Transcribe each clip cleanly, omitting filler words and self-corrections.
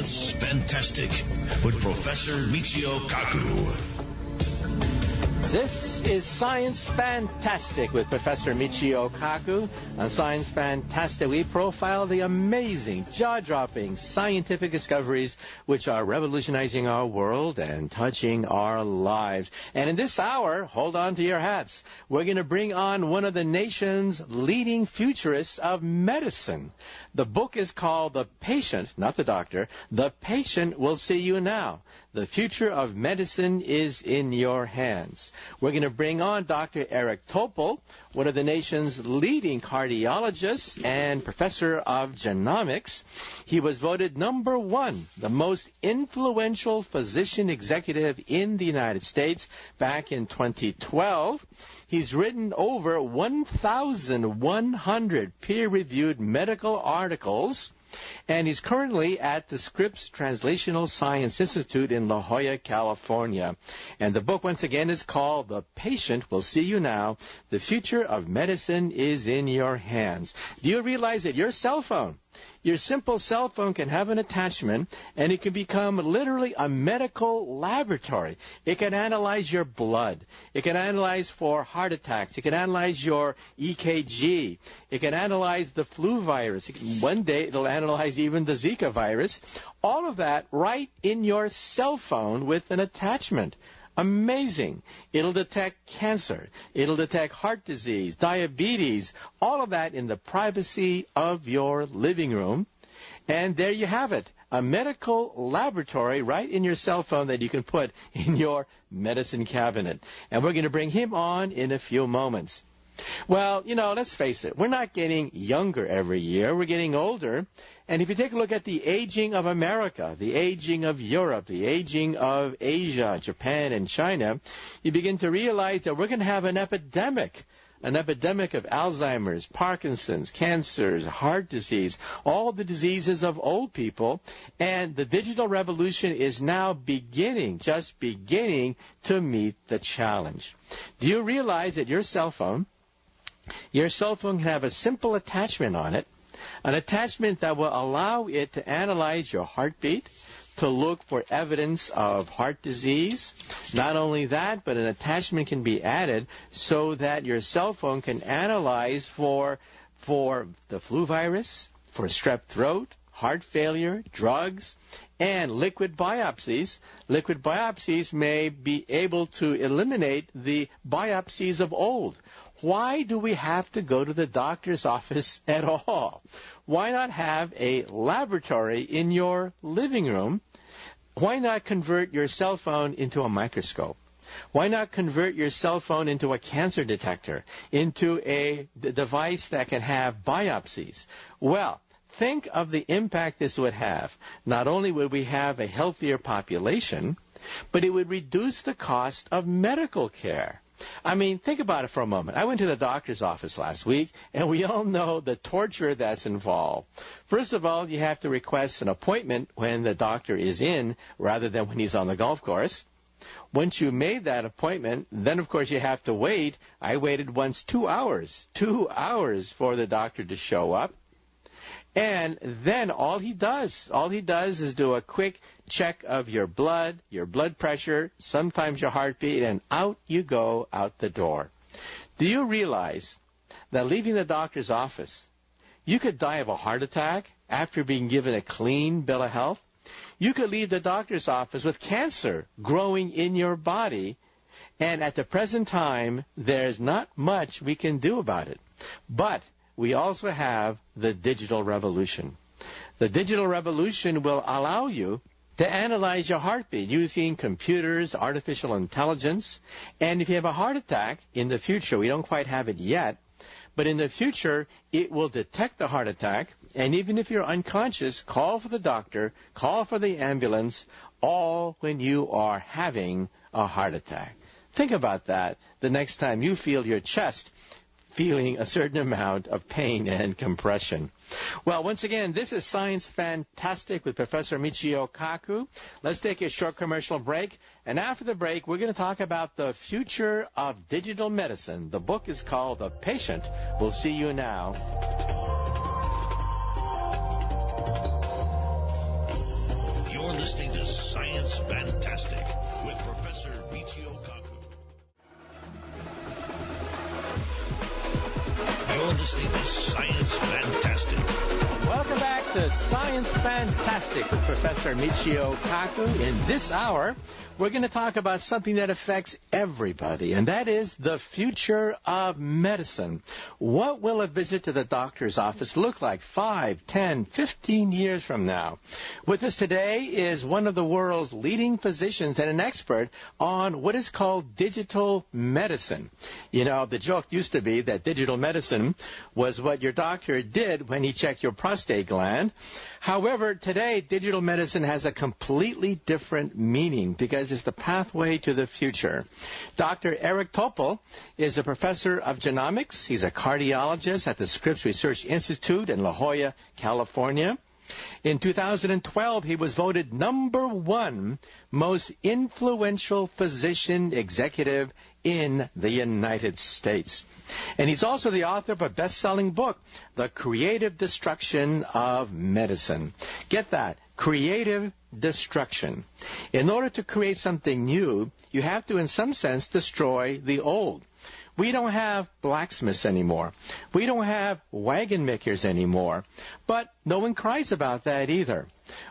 Science Fantastic with Professor Michio Kaku. This is Science Fantastic with Professor Michio Kaku. On Science Fantastic, we profile the amazing, jaw-dropping scientific discoveries which are revolutionizing our world and touching our lives. And in this hour, hold on to your hats, we're going to bring on one of the nation's leading futurists of medicine. The book is called The Patient, not the Doctor. The Patient Will See You Now. The future of medicine is in your hands. We're going to bring on Dr. Eric Topol, one of the nation's leading cardiologists and professor of genomics. He was voted number one, the most influential physician executive in the United States back in 2012. He's written over 1,100 peer-reviewed medical articles, and he's currently at the Scripps Translational Science Institute in La Jolla, California. And the book, once again, is called The Patient Will See You Now. The future of medicine is in your hands. Do you realize that your cell phone, your simple cell phone, can have an attachment, and it can become literally a medical laboratory. It can analyze your blood. It can analyze for heart attacks. It can analyze your EKG. It can analyze the flu virus. One day it'll analyze even the Zika virus. All of that right in your cell phone with an attachment. Amazing. It'll detect cancer. It'll detect heart disease, diabetes, all of that in the privacy of your living room. And there you have it, a medical laboratory right in your cell phone that you can put in your medicine cabinet. And we're going to bring him on in a few moments. Well, let's face it, we're not getting younger every year. We're getting older. And if you take a look at the aging of America, the aging of Europe, the aging of Asia, Japan, and China, you begin to realize that we're going to have an epidemic of Alzheimer's, Parkinson's, cancers, heart disease, all the diseases of old people. And the digital revolution is now just beginning to meet the challenge. Do you realize that your cell phone can have a simple attachment on it, an attachment that will allow it to analyze your heartbeat, to look for evidence of heart disease. Not only that, but an attachment can be added so that your cell phone can analyze for the flu virus, for strep throat, heart failure, drugs, and liquid biopsies. Liquid biopsies may be able to eliminate the biopsies of old. Why do we have to go to the doctor's office at all? Why not have a laboratory in your living room? Why not convert your cell phone into a microscope? Why not convert your cell phone into a cancer detector, into a device that can have biopsies? Well, think of the impact this would have. Not only would we have a healthier population, but it would reduce the cost of medical care. I mean, think about it for a moment. I went to the doctor's office last week, and we all know the torture that's involved. First of all, you have to request an appointment when the doctor is in rather than when he's on the golf course. Once you made that appointment, then, of course, you have to wait. I waited once 2 hours for the doctor to show up. And then all he does is do a quick check of your blood pressure, sometimes your heartbeat, and out you go out the door. Do you realize that leaving the doctor's office, you could die of a heart attack after being given a clean bill of health? You could leave the doctor's office with cancer growing in your body, and at the present time, there's not much we can do about it. But we also have the digital revolution. The digital revolution will allow you to analyze your heartbeat using computers, artificial intelligence. And if you have a heart attack in the future, we don't quite have it yet, but in the future, it will detect the heart attack. And even if you're unconscious, call for the doctor, call for the ambulance, all when you are having a heart attack. Think about that the next time you feel your chest feeling a certain amount of pain and compression. Well, once again, this is Science Fantastic with Professor Michio Kaku. Let's take a short commercial break. And after the break, we're going to talk about the future of digital medicine. The book is called The Patient Will See You Now. Science Fantastic with Professor Michio Kaku. You're listening to Science Fantastic. Welcome back to Science Fantastic with Professor Michio Kaku. In this hour, we're going to talk about something that affects everybody, and that is the future of medicine. What will a visit to the doctor's office look like 5, 10, 15 years from now? With us today is one of the world's leading physicians and an expert on what is called digital medicine. You know, the joke used to be that digital medicine was what your doctor did when he checked your prostate gland. However, today, digital medicine has a completely different meaning because it's the pathway to the future. Dr. Eric Topol is a professor of genomics. He's a cardiologist at the Scripps Research Institute in La Jolla, California. In 2012, he was voted #1 most influential physician executive in the United States. And he's also the author of a best-selling book, The Creative Destruction of Medicine. Get that, creative destruction. In order to create something new, you have to, in some sense, destroy the old. We don't have blacksmiths anymore. We don't have wagon makers anymore. But no one cries about that either.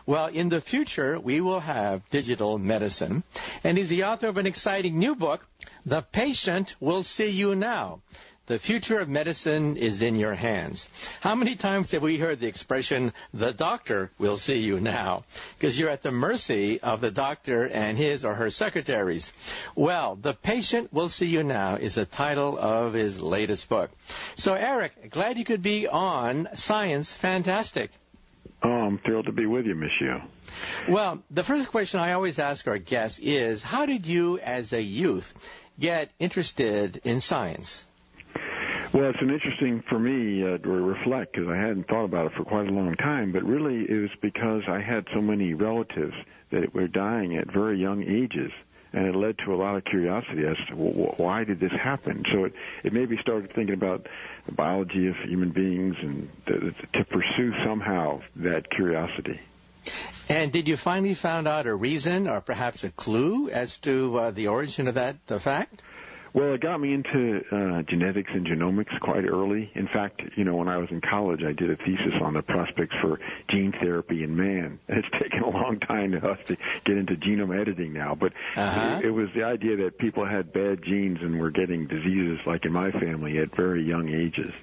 Well, in the future, we will have digital medicine. And he's the author of an exciting new book, The Patient Will See You Now. The future of medicine is in your hands. How many times have we heard the expression, the doctor will see you now? Because you're at the mercy of the doctor and his or her secretaries. Well, The Patient Will See You Now is the title of his latest book. So, Eric, glad you could be on Science Fantastic. Oh, I'm thrilled to be with you, Michio. Well, the first question I always ask our guests is, how did you, as a youth, get interested in science? Well, it's interesting for me to reflect because I hadn't thought about it for quite a long time, but really it was because I had so many relatives that were dying at very young ages, and it led to a lot of curiosity as to why did this happen. So it made me start thinking about the biology of human beings and to pursue somehow that curiosity. And did you finally find out a reason or perhaps a clue as to the origin of that fact? Well, it got me into genetics and genomics quite early. In fact, you know, when I was in college, I did a thesis on the prospects for gene therapy in man. It's taken a long time to us to get into genome editing now, but it was the idea that people had bad genes and were getting diseases like in my family at very young ages.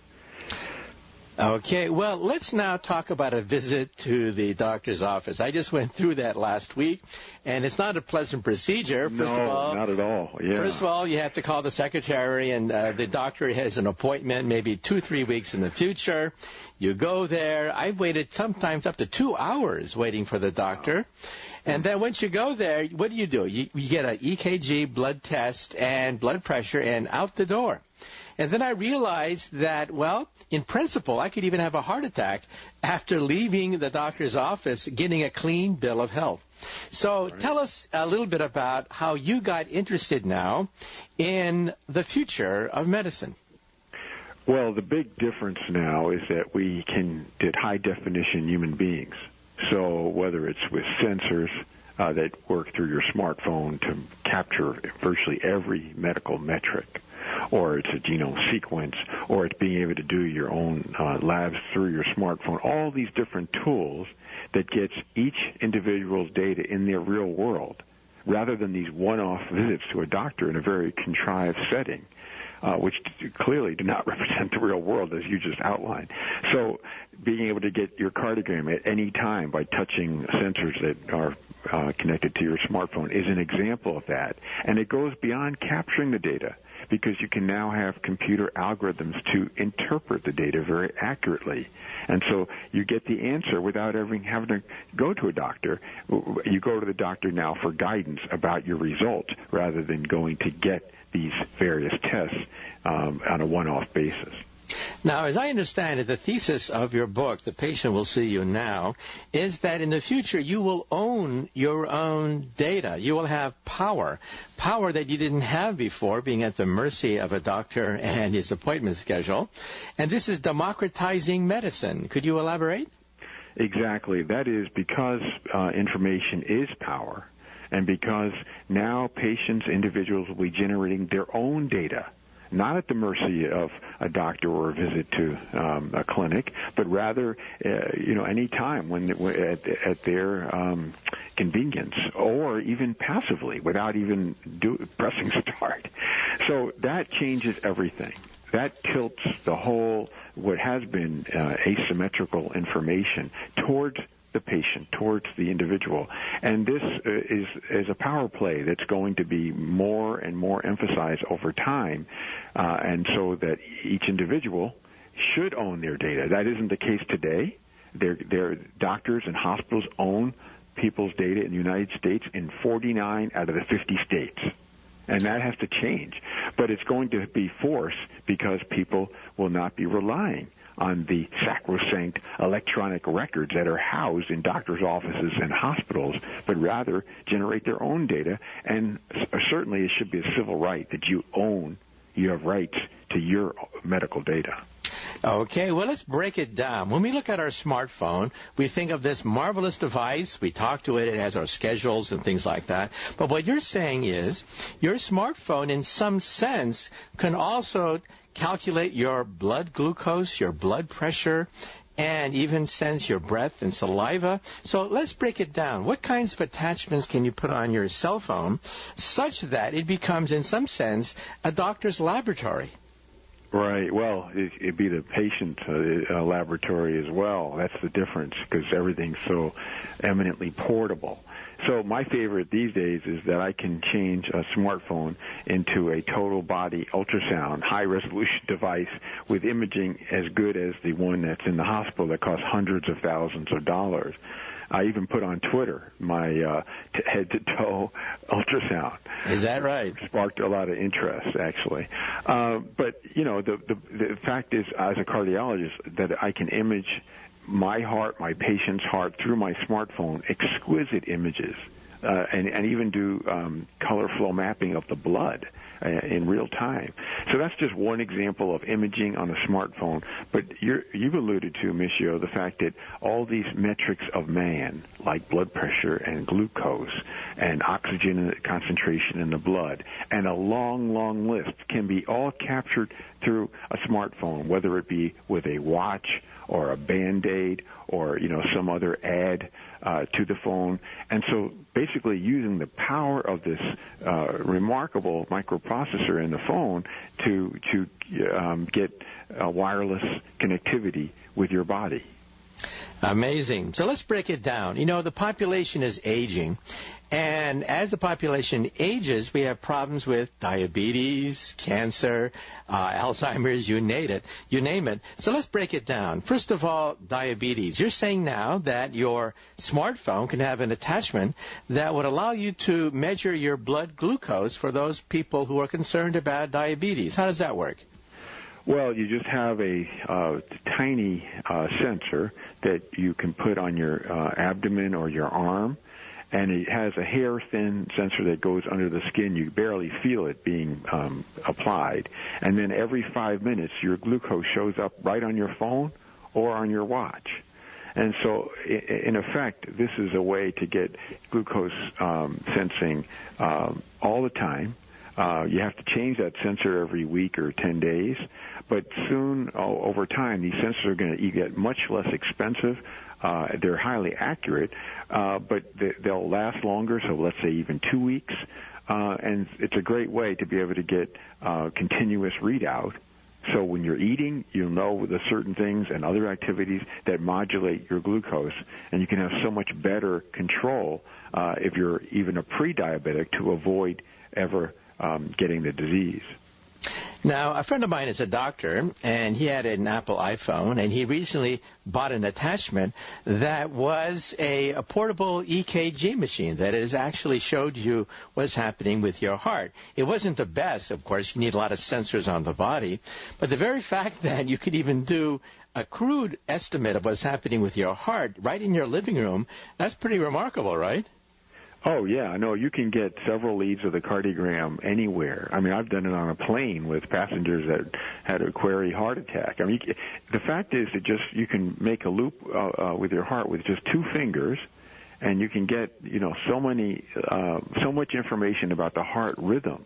Okay, well, let's now talk about a visit to the doctor's office. I just went through that last week, and it's not a pleasant procedure. First of all, not at all. Yeah. First of all, you have to call the secretary, and the doctor has an appointment maybe 2-3 weeks in the future. You go there. I've waited sometimes up to 2 hours waiting for the doctor. And then once you go there, what do? You get an EKG, blood test, and blood pressure, and out the door. And then I realized that, well, in principle, I could even have a heart attack after leaving the doctor's office, getting a clean bill of health. So tell us a little bit about how you got interested now in the future of medicine. Well, the big difference now is that we can get high-definition human beings. So whether it's with sensors that work through your smartphone to capture virtually every medical metric, or it's a genome sequence, or it's being able to do your own labs through your smartphone, all these different tools that gets each individual's data in their real world, rather than these one-off visits to a doctor in a very contrived setting, which clearly do not represent the real world, as you just outlined. So being able to get your cardiogram at any time by touching sensors that are connected to your smartphone is an example of that. And it goes beyond capturing the data, because you can now have computer algorithms to interpret the data very accurately. And so you get the answer without ever having to go to a doctor. You go to the doctor now for guidance about your results rather than going to get these various tests on a one-off basis. Now, as I understand it, the thesis of your book, The Patient Will See You Now, is that in the future you will own your own data. You will have power that you didn't have before, being at the mercy of a doctor and his appointment schedule. And this is democratizing medicine. Could you elaborate? Exactly. That is because information is power. And because now patients, individuals will be generating their own data, not at the mercy of a doctor or a visit to a clinic, but rather, any time at their convenience, or even passively without even pressing start. So that changes everything. That tilts the whole, what has been asymmetrical information towards the patient, towards the individual. And this is a power play that's going to be more and more emphasized over time, and so that each individual should own their data. That isn't the case today. Their doctors and hospitals own people's data in the United States in 49 out of the 50 states. And that has to change. But it's going to be forced because people will not be relying on the sacrosanct electronic records that are housed in doctors' offices and hospitals, but rather generate their own data. And certainly it should be a civil right that you have rights to your medical data. Okay, well, let's break it down. When we look at our smartphone, we think of this marvelous device. We talk to it. It has our schedules and things like that. But what you're saying is your smartphone, in some sense, can also calculate your blood glucose, your blood pressure, and even sense your breath and saliva. So let's break it down. What kinds of attachments can you put on your cell phone such that it becomes, in some sense, a doctor's laboratory? Right. Well, it'd be the patient laboratory as well. That's the difference, because everything's so eminently portable. So my favorite these days is that I can change a smartphone into a total body ultrasound, high-resolution device with imaging as good as the one that's in the hospital that costs hundreds of thousands of dollars. I even put on Twitter my head-to-toe ultrasound. Is that right? Sparked a lot of interest, actually. But, the fact is, as a cardiologist, that I can image my heart, my patient's heart, through my smartphone, exquisite images, and even do color flow mapping of the blood in real time. So that's just one example of imaging on a smartphone. But you've alluded to, Michio, the fact that all these metrics of man, like blood pressure and glucose and oxygen concentration in the blood, and a long, long list, can be all captured through a smartphone, whether it be with a watch or a Band-Aid or, some other ad to the phone. And so basically using the power of this remarkable microprocessor in the phone to get wireless connectivity with your body. Amazing. So let's break it down. The population is aging. And as the population ages, we have problems with diabetes, cancer, Alzheimer's, you name it. So let's break it down. First of all, diabetes. You're saying now that your smartphone can have an attachment that would allow you to measure your blood glucose for those people who are concerned about diabetes. How does that work? Well, you just have a tiny sensor that you can put on your abdomen or your arm, and it has a hair-thin sensor that goes under the skin. You barely feel it being applied. And then every 5 minutes, your glucose shows up right on your phone or on your watch. And so, in effect, this is a way to get glucose sensing all the time. You have to change that sensor every week or 10 days. But soon, over time, these sensors are going to get much less expensive. They're highly accurate, but they'll last longer, so let's say even 2 weeks. And it's a great way to be able to get continuous readout. So when you're eating, you'll know the certain things and other activities that modulate your glucose, and you can have so much better control if you're even a pre-diabetic to avoid ever getting the disease. Now, a friend of mine is a doctor, and he had an Apple iPhone, and he recently bought an attachment that was a portable EKG machine that has actually showed you what's happening with your heart. It wasn't the best, of course. You need a lot of sensors on the body. But the very fact that you could even do a crude estimate of what's happening with your heart right in your living room, that's pretty remarkable, right? Oh, yeah. No, you can get several leads of the cardiogram anywhere. I mean, I've done it on a plane with passengers that had a query heart attack. I mean, the fact is that you can make a loop with your heart with just 2 fingers, and you can get, so much information about the heart rhythm.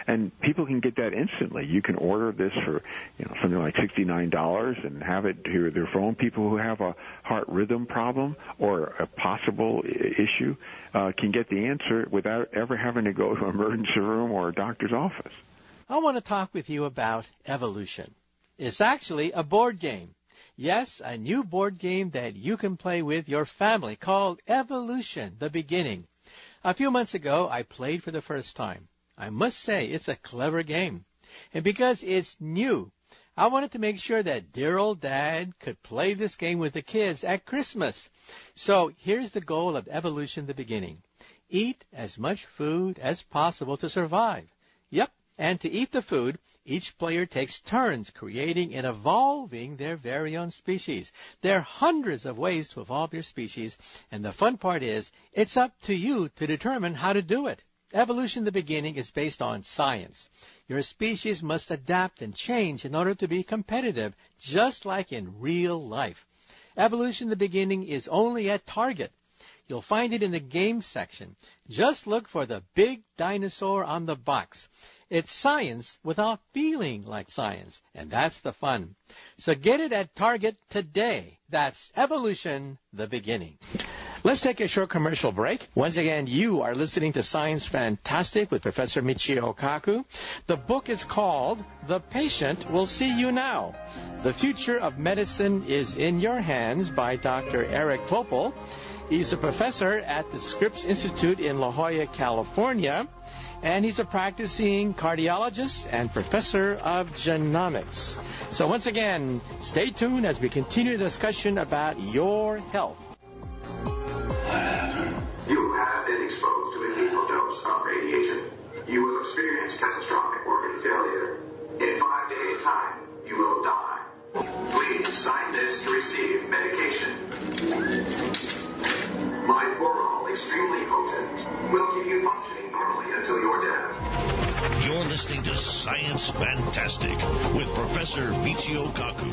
And people can get that instantly. You can order this for, something like $69 and have it to their phone. People who have a heart rhythm problem or a possible issue can get the answer without ever having to go to an emergency room or a doctor's office. I want to talk with you about evolution. It's actually a board game. Yes, a new board game that you can play with your family called Evolution, the Beginning. A few months ago, I played for the first time. I must say, it's a clever game. And because it's new, I wanted to make sure that dear old Dad could play this game with the kids at Christmas. So here's the goal of Evolution, the Beginning. Eat as much food as possible to survive. Yep, and to eat the food, each player takes turns creating and evolving their very own species. There are hundreds of ways to evolve your species, and the fun part is, it's up to you to determine how to do it. Evolution, the Beginning, is based on science. Your species must adapt and change in order to be competitive, just like in real life. Evolution, the Beginning, is only at Target. You'll find it in the game section. Just look for the big dinosaur on the box. It's science without feeling like science, and that's the fun. So get it at Target today. That's Evolution, the Beginning. Let's take a short commercial break. Once again, you are listening to Science Fantastic with Professor Michio Kaku. The book is called The Patient Will See You Now. The Future of Medicine is in Your Hands by Dr. Eric Topol. He's a professor at the Scripps Institute in La Jolla, California, and he's a practicing cardiologist and professor of genomics. So once again, stay tuned as we continue the discussion about your health. You have been exposed to a lethal dose of radiation. You will experience catastrophic organ failure. In 5 days' time, you will die. Please sign this to receive medication. My oral, extremely potent, will keep you functioning normally until your death. You're listening to Science Fantastic with Professor Michio Kaku.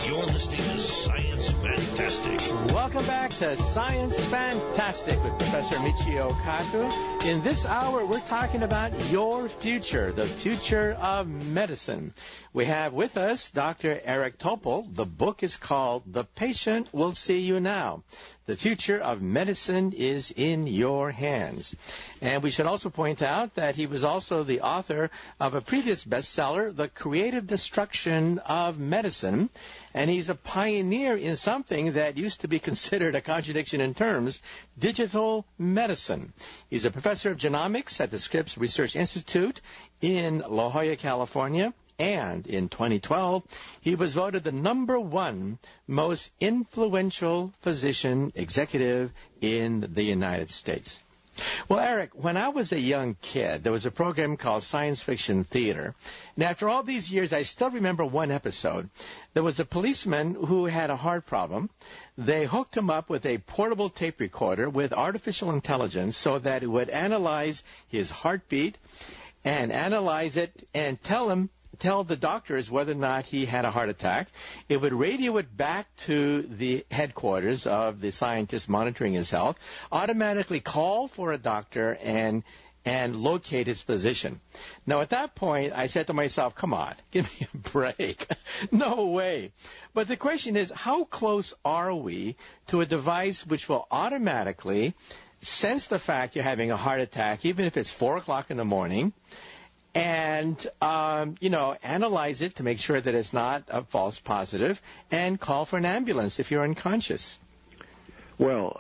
You're listening to Science Fantastic. Welcome back to Science Fantastic with Professor Michio Kaku. In this hour, we're talking about your future, the future of medicine. We have with us Dr. Eric Topol. The book is called The Patient Will See You Now. The future of medicine is in your hands. And we should also point out that he was also the author of a previous bestseller, The Creative Destruction of Medicine. And he's a pioneer in something that used to be considered a contradiction in terms, digital medicine. He's a professor of genomics at the Scripps Research Institute in La Jolla, California. And in 2012, he was voted the #1 most influential physician executive in the United States. Well, Eric, when I was a young kid, there was a program called Science Fiction Theater. And after all these years, I still remember one episode. There was a policeman who had a heart problem. They hooked him up with a portable tape recorder with artificial intelligence so that it would analyze his heartbeat and analyze it and tell the doctors whether or not he had a heart attack. It would radio it back to the headquarters of the scientist monitoring his health, automatically call for a doctor and locate his physician. Now, at that point, I said to myself, come on, give me a break. No way. But the question is, how close are we to a device which will automatically sense the fact you're having a heart attack, even if it's 4 o'clock in the morning, and, analyze it to make sure that it's not a false positive, and call for an ambulance if you're unconscious? Well,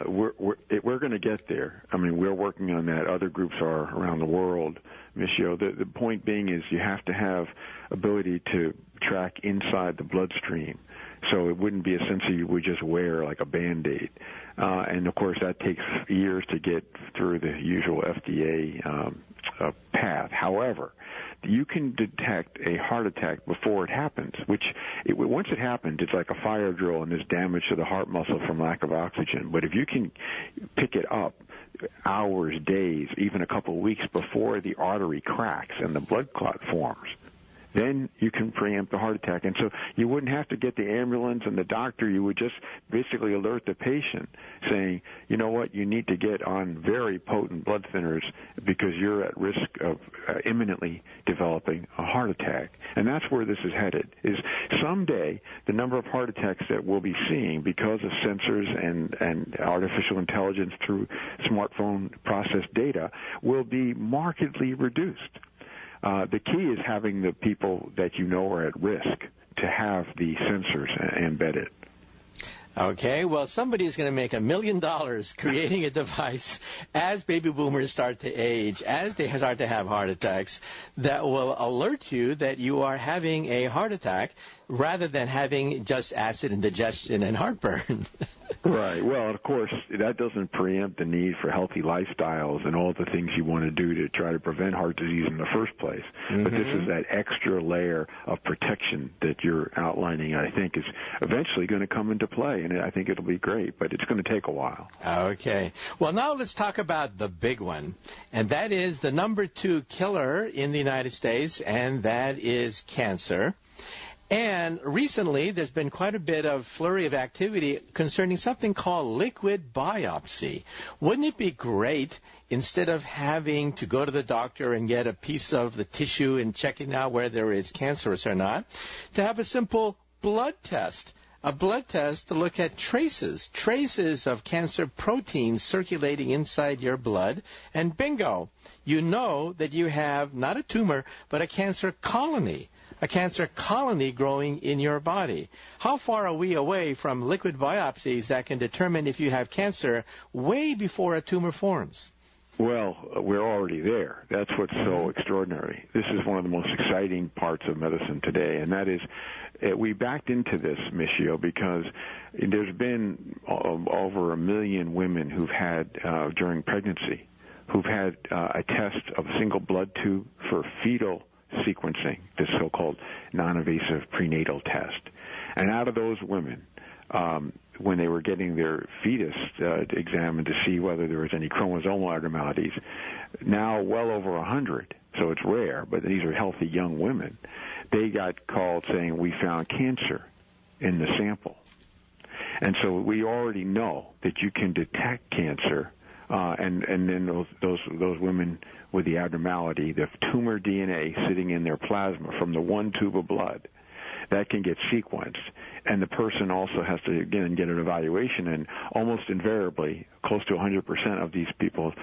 we're going to get there. I mean, we're working on that. Other groups are around the world, Michio. The point being is you have to have ability to track inside the bloodstream. So it wouldn't be a sensor you would just wear like a Band-Aid. And, of course, that takes years to get through the usual FDA path. However, you can detect a heart attack before it happens, once it happens, it's like a fire drill and there's damage to the heart muscle from lack of oxygen. But if you can pick it up hours, days, even a couple of weeks before the artery cracks and the blood clot forms, then you can preempt a heart attack. And so you wouldn't have to get the ambulance and the doctor. You would just basically alert the patient saying, you know what, you need to get on very potent blood thinners because you're at risk of imminently developing a heart attack. And that's where this is headed, is someday the number of heart attacks that we'll be seeing because of sensors and artificial intelligence through smartphone processed data will be markedly reduced. The key is having the people that you know are at risk to have the sensors embedded. Okay, well, somebody is going to make $1 million creating a device as baby boomers start to age, as they start to have heart attacks, that will alert you that you are having a heart attack rather than having just acid indigestion and heartburn. Right. Well, of course, that doesn't preempt the need for healthy lifestyles and all the things you want to do to try to prevent heart disease in the first place. Mm-hmm. But this is that extra layer of protection that you're outlining, I think, is eventually going to come into play, and I think it'll be great, but it's going to take a while. Okay. Well, now let's talk about the big one, and that is the number 2 killer in the United States, and that is cancer. And recently, there's been quite a bit of flurry of activity concerning something called liquid biopsy. Wouldn't it be great, instead of having to go to the doctor and get a piece of the tissue and checking out whether it's cancerous or not, to have a simple blood test? A blood test to look at traces of cancer proteins circulating inside your blood, and bingo, you know that you have not a tumor, but a cancer colony growing in your body. How far are we away from liquid biopsies that can determine if you have cancer way before a tumor forms? Well, we're already there. That's what's so extraordinary. This is one of the most exciting parts of medicine today, and that is we backed into this, Michio, because there's been over 1 million women who've had, during pregnancy, who've had a test of a single blood tube for fetal sequencing, this so-called non-invasive prenatal test. And out of those women, when they were getting their fetus examined to see whether there was any chromosomal abnormalities, now well over 100, so it's rare, but these are healthy young women, they got called saying, we found cancer in the sample. And so we already know that you can detect cancer, and then those women with the abnormality, the tumor DNA sitting in their plasma from the one tube of blood, that can get sequenced. And the person also has to, again, get an evaluation, and almost invariably, close to 100% of these people,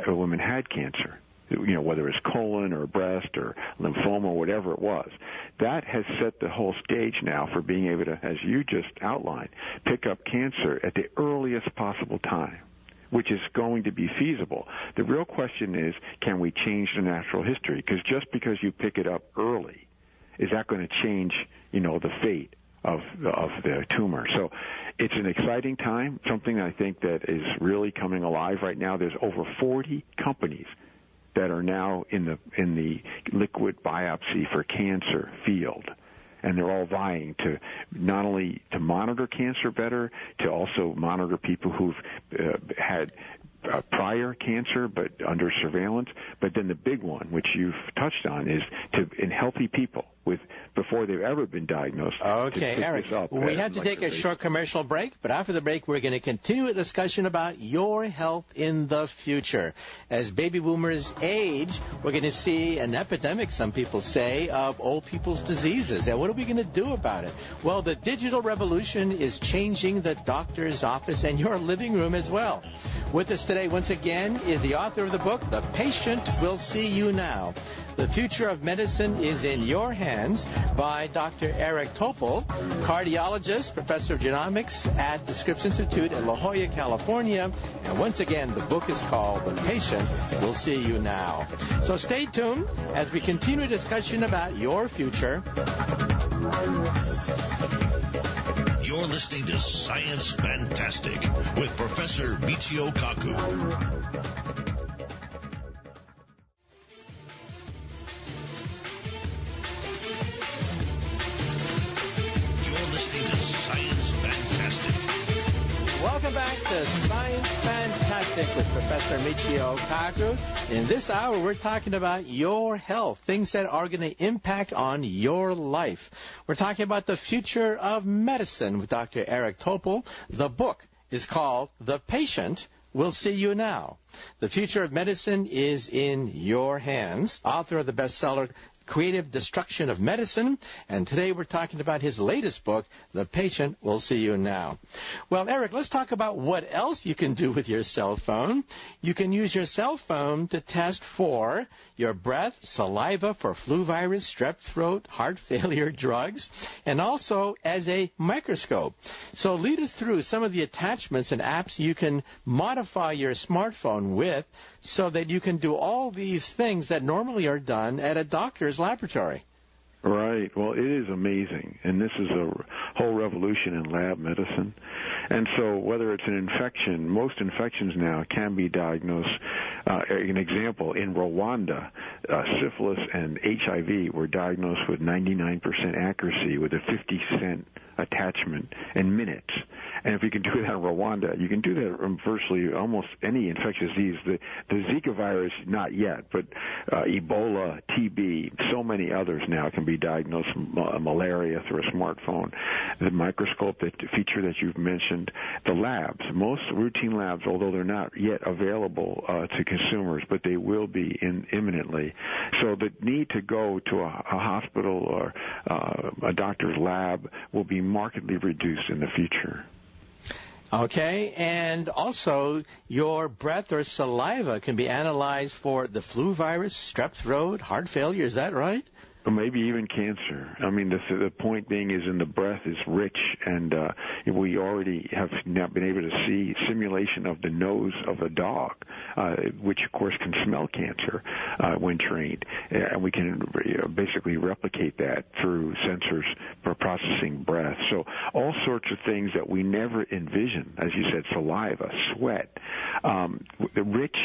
women had cancer, whether it's colon or breast or lymphoma or whatever it was. That has set the whole stage now for being able to, as you just outlined, pick up cancer at the earliest possible time, which is going to be feasible. The real question is, can we change the natural history? Because just because you pick it up early, is that going to change, the fate of the tumor? So it's an exciting time, something I think that is really coming alive right now. There's over 40 companies that are now in the liquid biopsy for cancer field. And they're all vying to not only to monitor cancer better, to also monitor people who've had prior cancer but under surveillance. But then the big one, which you've touched on, is in healthy people before they've ever been diagnosed. Okay, Eric, we have to take a short commercial break, but after the break we're going to continue a discussion about your health in the future. As baby boomers age, we're going to see an epidemic, some people say, of old people's diseases. And what are we going to do about it? Well, the digital revolution is changing the doctor's office and your living room as well. With us today, once again, is the author of the book, The Patient Will See You Now. The Future of Medicine is in Your Hands, by Dr. Eric Topol, cardiologist, professor of genomics at the Scripps Institute in La Jolla, California. And once again, the book is called The Patient Will See You Now. So stay tuned as we continue a discussion about your future. You're listening to Science Fantastic with Professor Michio Kaku. Welcome back to to Science Fantastic with Professor Michio Kaku. In this hour, we're talking about your health, things that are going to impact on your life. We're talking about the future of medicine with Dr. Eric Topol. The book is called The Patient Will See You Now. The future of medicine is in your hands. Author of the bestseller Creative Destruction of Medicine, and today we're talking about his latest book, The Patient Will See You Now. Well, Eric, let's talk about what else you can do with your cell phone. You can use your cell phone to test for your breath, saliva for flu virus, strep throat, heart failure, drugs, and also as a microscope. So lead us through some of the attachments and apps you can modify your smartphone with so that you can do all these things that normally are done at a doctor's laboratory. Right. Well, it is amazing, and this is a whole revolution in lab medicine. And so whether it's an infection, most infections now can be diagnosed. An example, in Rwanda, syphilis and HIV were diagnosed with 99% accuracy with a 50-cent attachment in minutes. And if you can do that in Rwanda, you can do that in virtually almost any infectious disease. The Zika virus, not yet, but Ebola, TB, so many others now can be diagnosed, malaria through a smartphone. The microscope feature that you've mentioned, the labs, most routine labs, although they're not yet available to consumers, but they will be imminently. So the need to go to a hospital or a doctor's lab will be markedly reduced in the future. Okay, and also your breath or saliva can be analyzed for the flu virus, strep throat, heart failure. Is that right? Or maybe even cancer. I mean, the point being is in the breath is rich, and we already have now been able to see simulation of the nose of a dog, which, of course, can smell cancer when trained. And we can basically replicate that through sensors for processing breath. So all sorts of things that we never envisioned, as you said, saliva, sweat, the rich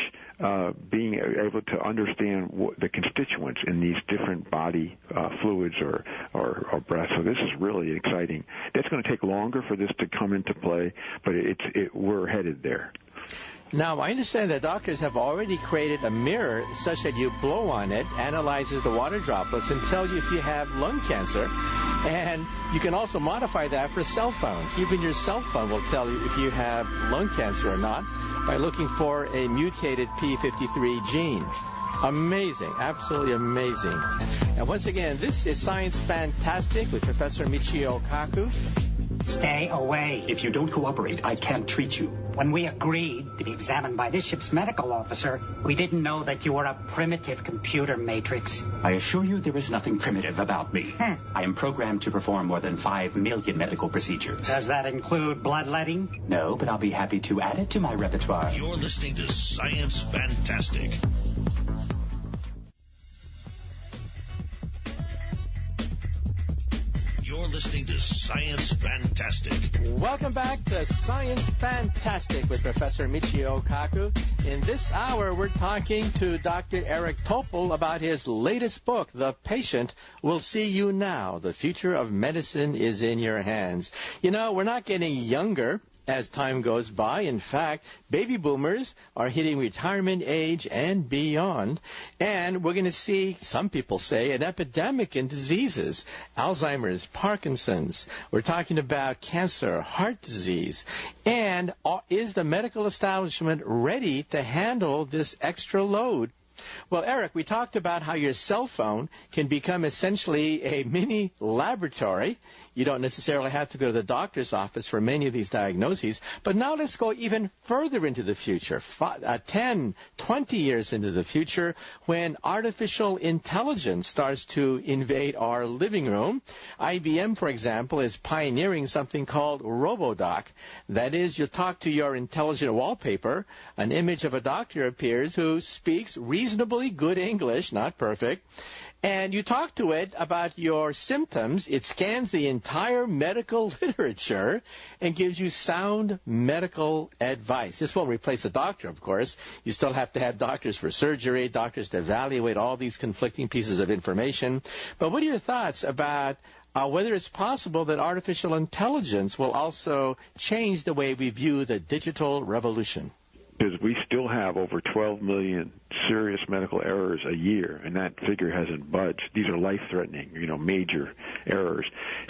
being able to understand the constituents in these different body fluids or breath. So this is really exciting. That's going to take longer for this to come into play, but we're headed there. Now, I understand that doctors have already created a mirror such that you blow on it, analyzes the water droplets, and tell you if you have lung cancer. And you can also modify that for cell phones. Even your cell phone will tell you if you have lung cancer or not by looking for a mutated P53 gene. Amazing. Absolutely amazing. And once again, this is Science Fantastic with Professor Michio Kaku. Stay away. If you don't cooperate, I can't treat you. When we agreed to be examined by this ship's medical officer, we didn't know that you were a primitive computer matrix. I assure you there is nothing primitive about me. I am programmed to perform more than 5 million medical procedures. Does that include bloodletting? No, but I'll be happy to add it to my repertoire. You're listening to Science Fantastic. You're listening to Science Fantastic. Welcome back to Science Fantastic with Professor Michio Kaku. In this hour, we're talking to Dr. Eric Topol about his latest book, The Patient Will See You Now. The future of medicine is in your hands. You know, we're not getting younger as time goes by. In fact, baby boomers are hitting retirement age and beyond. And we're going to see, some people say, an epidemic in diseases. Alzheimer's, Parkinson's. We're talking about cancer, heart disease. And is the medical establishment ready to handle this extra load? Well, Eric, we talked about how your cell phone can become essentially a mini laboratory. You don't necessarily have to go to the doctor's office for many of these diagnoses. But now let's go even further into the future, 10, 20 years into the future, when artificial intelligence starts to invade our living room. IBM, for example, is pioneering something called RoboDoc. That is, you talk to your intelligent wallpaper, an image of a doctor appears who speaks reasonably good English, not perfect, and you talk to it about your symptoms. It scans the entire medical literature and gives you sound medical advice. This won't replace a doctor, of course. You still have to have doctors for surgery, doctors to evaluate all these conflicting pieces of information. But what are your thoughts about whether it's possible that artificial intelligence will also change the way we view the digital revolution. Because we still have over 12 million serious medical errors a year, and that figure hasn't budged. These are life-threatening, major errors.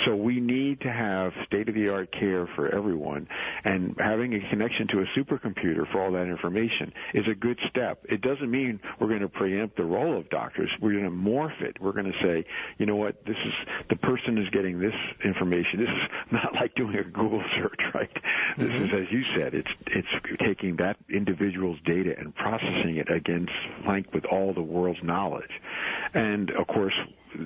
So we need to have state-of-the-art care for everyone, and having a connection to a supercomputer for all that information is a good step. It doesn't mean we're going to preempt the role of doctors. We're going to morph it. We're going to say, you know what, the person is getting this information. This is not like doing a Google search, right? Mm-hmm. This is, as you said, it's taking that individual's data and processing it against linked with all the world's knowledge. And of course,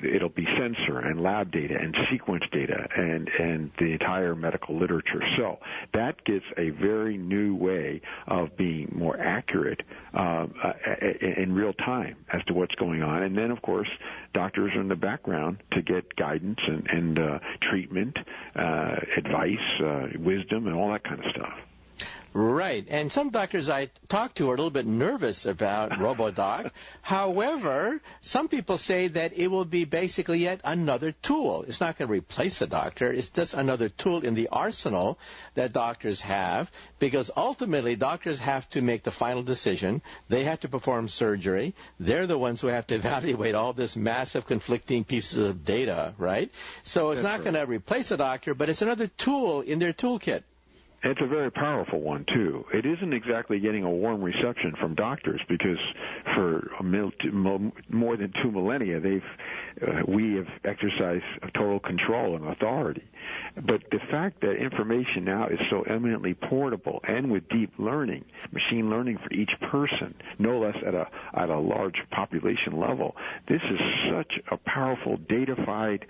it'll be sensor and lab data and sequence data and the entire medical literature. So that gets a very new way of being more accurate in real time as to what's going on. And then, of course, doctors are in the background to get guidance and treatment, advice, wisdom, and all that kind of stuff. Right. And some doctors I talk to are a little bit nervous about RoboDoc. However, some people say that it will be basically yet another tool. It's not going to replace the doctor. It's just another tool in the arsenal that doctors have, because ultimately doctors have to make the final decision. They have to perform surgery. They're the ones who have to evaluate all this massive conflicting pieces of data, right? So it's not going to replace the doctor, but it's another tool in their toolkit. It's a very powerful one, too. It isn't exactly getting a warm reception from doctors because for more than 2 millennia, we have exercised total control and authority. But the fact that information now is so eminently portable and with deep learning, machine learning for each person, no less at a large population level, this is such a powerful, datafied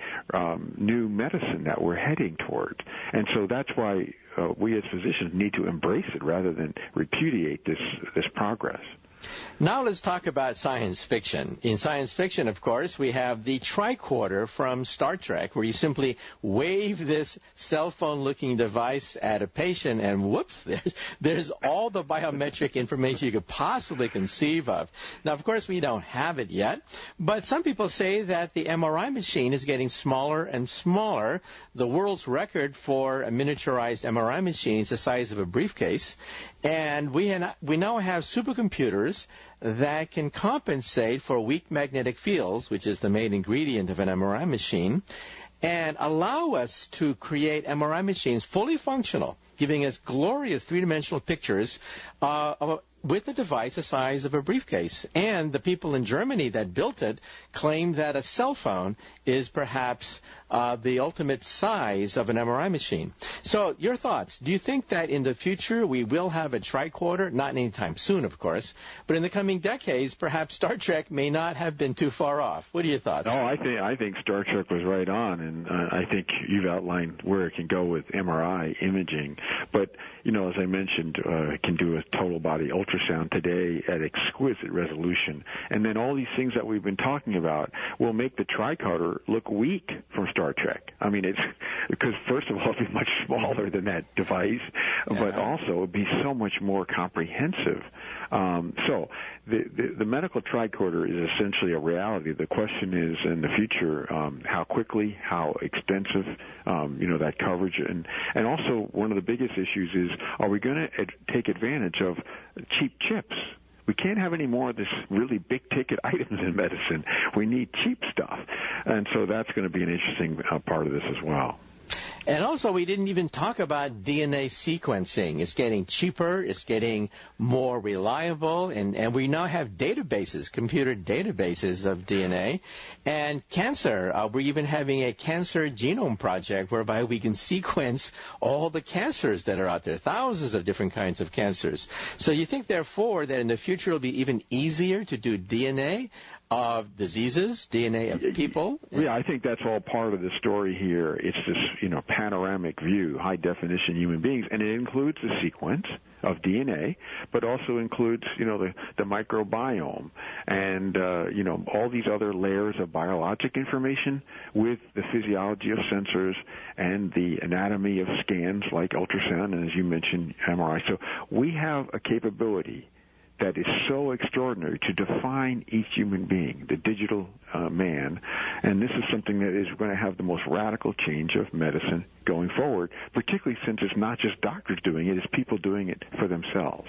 new medicine that we're heading toward. And so that's why we as physicians need to embrace it rather than repudiate this progress. Now let's talk about science fiction. In science fiction, of course, we have the tricorder from Star Trek, where you simply wave this cell phone-looking device at a patient, and whoops, there's all the biometric information you could possibly conceive of. Now, of course, we don't have it yet, but some people say that the MRI machine is getting smaller and smaller. The world's record for a miniaturized MRI machine is the size of a briefcase, and we now have supercomputers that can compensate for weak magnetic fields, which is the main ingredient of an MRI machine, and allow us to create MRI machines fully functional, giving us glorious three-dimensional pictures with a device the size of a briefcase. And the people in Germany that built it claim that a cell phone is perhaps the ultimate size of an MRI machine. So your thoughts, do you think that in the future we will have a tricorder? Not anytime soon, of course, but in the coming decades, perhaps Star Trek may not have been too far off. What are your thoughts? Oh, I think Star Trek was right on, and I think you've outlined where it can go with MRI imaging. But, as I mentioned, it can do a total body ultrasound today at exquisite resolution. And then all these things that we've been talking about will make the tricorder look weak from Star Trek. I mean, it's because, first of all, it'd be much smaller than that device, but also it'd be so much more comprehensive. So the medical tricorder is essentially a reality. The question is, in the future, how quickly, how extensive, that coverage, and also one of the biggest issues is, are we going to take advantage of cheap chips? We can't have any more of this really big-ticket items in medicine. We need cheap stuff. And so that's going to be an interesting part of this as well. And also, we didn't even talk about DNA sequencing. It's getting cheaper, it's getting more reliable, and we now have databases, computer databases of DNA. And cancer, we're even having a cancer genome project whereby we can sequence all the cancers that are out there, thousands of different kinds of cancers. So you think, therefore, that in the future it will be even easier to do DNA of diseases, DNA of people? Yeah, I think that's all part of the story here. It's this, panoramic view, high-definition human beings, and it includes the sequence of DNA, but also includes, the microbiome and, all these other layers of biologic information with the physiology of sensors and the anatomy of scans like ultrasound and, as you mentioned, MRI. So we have a capability that is so extraordinary to define each human being, the digital man, and this is something that is going to have the most radical change of medicine going forward, particularly since it's not just doctors doing it, it's people doing it for themselves.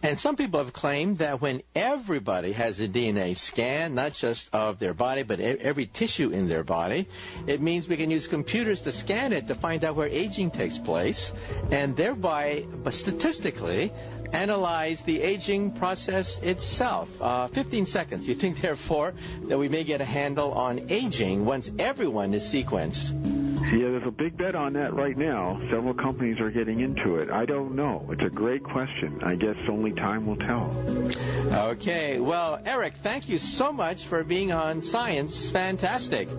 And some people have claimed that when everybody has a DNA scan, not just of their body, but every tissue in their body, it means we can use computers to scan it to find out where aging takes place, and thereby, statistically, analyze the aging process itself. 15 seconds. You think, therefore, that we may get a handle on aging once everyone is sequenced? Yeah, there's a big bet on that right now. Several companies are getting into it. I don't know. It's a great question. I guess only time will tell. Okay. Well, Eric, thank you so much for being on Science Fantastic.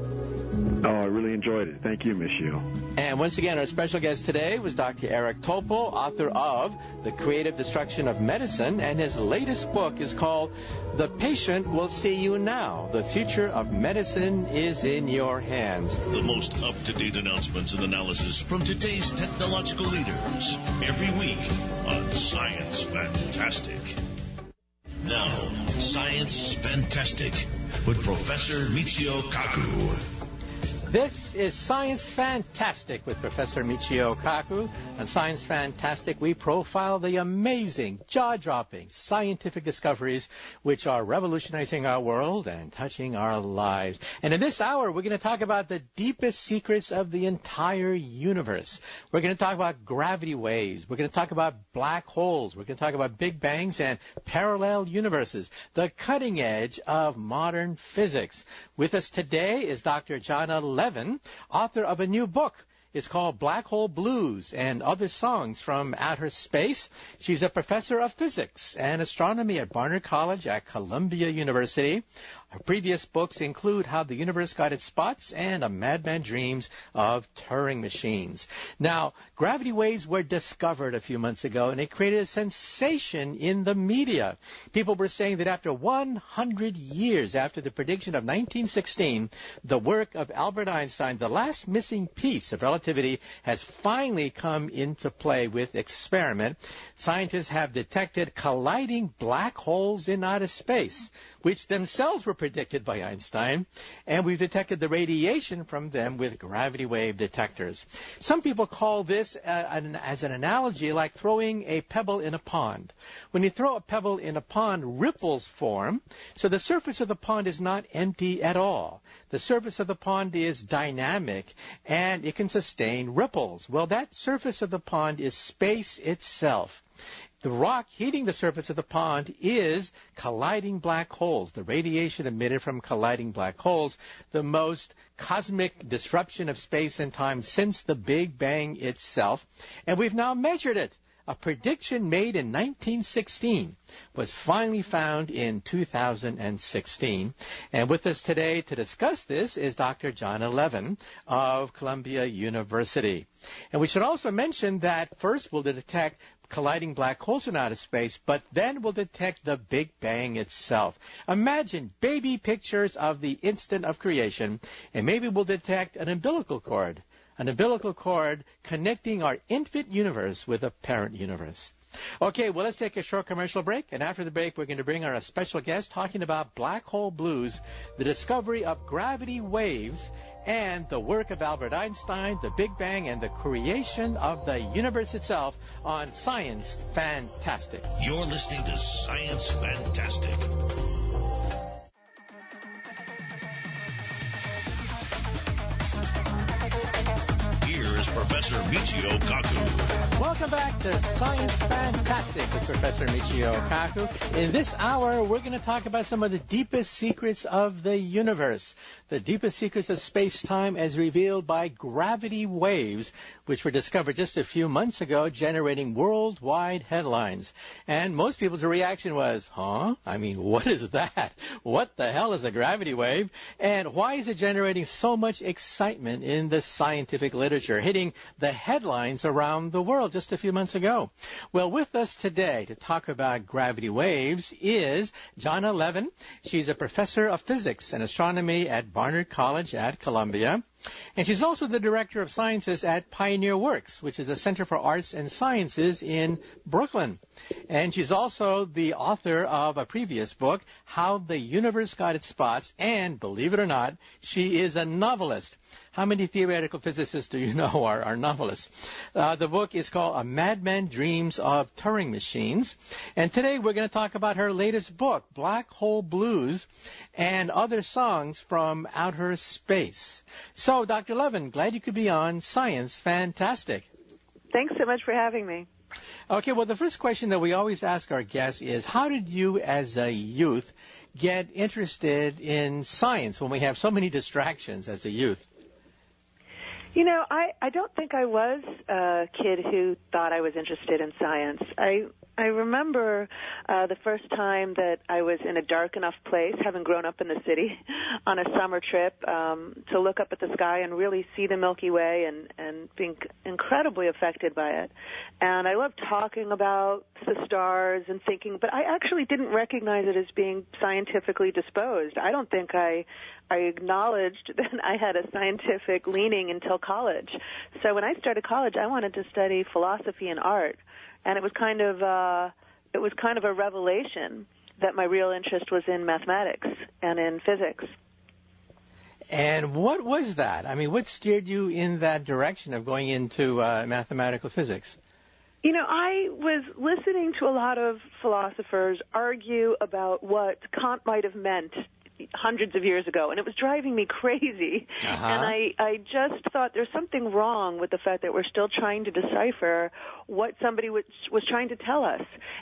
Oh, I really enjoyed it. Thank you, Michio. And once again, our special guest today was Dr. Eric Topol, author of The Creative Destruction of Medicine, and his latest book is called The Patient Will See You Now. The future of medicine is in your hands. The most up-to-date announcements and analysis from today's technological leaders every week on Science Fantastic. Now, Science Fantastic with Professor Michio Kaku. This is Science Fantastic with Professor Michio Kaku. On Science Fantastic, we profile the amazing, jaw-dropping scientific discoveries which are revolutionizing our world and touching our lives. And in this hour, we're going to talk about the deepest secrets of the entire universe. We're going to talk about gravity waves. We're going to talk about black holes. We're going to talk about big bangs and parallel universes, the cutting edge of modern physics. With us today is Dr. Jana Levin, author of a new book. It's called Black Hole Blues and Other Songs from Outer Space. She's a professor of physics and astronomy at Barnard College at Columbia University. Her previous books include How the Universe Got Its Spots and A Madman Dreams of Turing Machines. Now, gravity waves were discovered a few months ago, and it created a sensation in the media. People were saying that after 100 years after the prediction of 1916, the work of Albert Einstein, the last missing piece of relativity, has finally come into play with experiment. Scientists have detected colliding black holes in outer space, which themselves were predicted by Einstein, and we've detected the radiation from them with gravity wave detectors. Some people call this as an analogy like throwing a pebble in a pond. When you throw a pebble in a pond, ripples form, so the surface of the pond is not empty at all. The surface of the pond is dynamic, and it can sustain ripples. Well, that surface of the pond is space itself. The rock heating the surface of the pond is colliding black holes, the radiation emitted from colliding black holes, the most cosmic disruption of space and time since the Big Bang itself. And we've now measured it. A prediction made in 1916 was finally found in 2016. And with us today to discuss this is Dr. Jana Levin of Columbia University. And we should also mention that first we'll detect colliding black holes in outer space, but then we'll detect the Big Bang itself. Imagine baby pictures of the instant of creation, and maybe we'll detect an umbilical cord connecting our infant universe with a parent universe. Okay, well, let's take a short commercial break, and after the break, we're going to bring our special guest talking about black hole blues, the discovery of gravity waves, and the work of Albert Einstein, the Big Bang, and the creation of the universe itself on Science Fantastic. You're listening to Science Fantastic. Here's Professor Michio Kaku. Welcome back to Science Fantastic with Professor Michio Kaku. In this hour, we're going to talk about some of the deepest secrets of the universe, the deepest secrets of space-time as revealed by gravity waves, which were discovered just a few months ago, generating worldwide headlines. And most people's reaction was, huh? I mean, what is that? What the hell is a gravity wave? And why is it generating so much excitement in the scientific literature, hitting the headlines around the world just a few months ago? Well, with us today to talk about gravity waves is Jana Levin. She's a professor of physics and astronomy at Barnard College at Columbia. And she's also the Director of Sciences at Pioneer Works, which is a Center for Arts and Sciences in Brooklyn. And she's also the author of a previous book, How the Universe Got Its Spots, and, believe it or not, she is a novelist. How many theoretical physicists do you know are novelists? The book is called A Madman Dreams of Turing Machines. And today we're going to talk about her latest book, Black Hole Blues, and other songs from outer space. So, Dr. Levin, glad you could be on Science Fantastic. Thanks so much for having me. Okay, well, the first question that we always ask our guests is, how did you as a youth get interested in science when we have so many distractions as a youth? You know, I don't think I was a kid who thought I was interested in science. I remember the first time that I was in a dark enough place, having grown up in the city, on a summer trip to look up at the sky and really see the Milky Way and being incredibly affected by it. And I loved talking about the stars and thinking, but I actually didn't recognize it as being scientifically disposed. I don't think I acknowledged that I had a scientific leaning until college. So when I started college, I wanted to study philosophy and art, and it was kind of a revelation that my real interest was in mathematics and in physics. And what was that? I mean, what steered you in that direction of going into mathematical physics? You know, I was listening to a lot of philosophers argue about what Kant might have meant hundreds of years ago, and it was driving me crazy. Uh-huh. And I just thought there's something wrong with the fact that we're still trying to decipher what somebody was trying to tell us.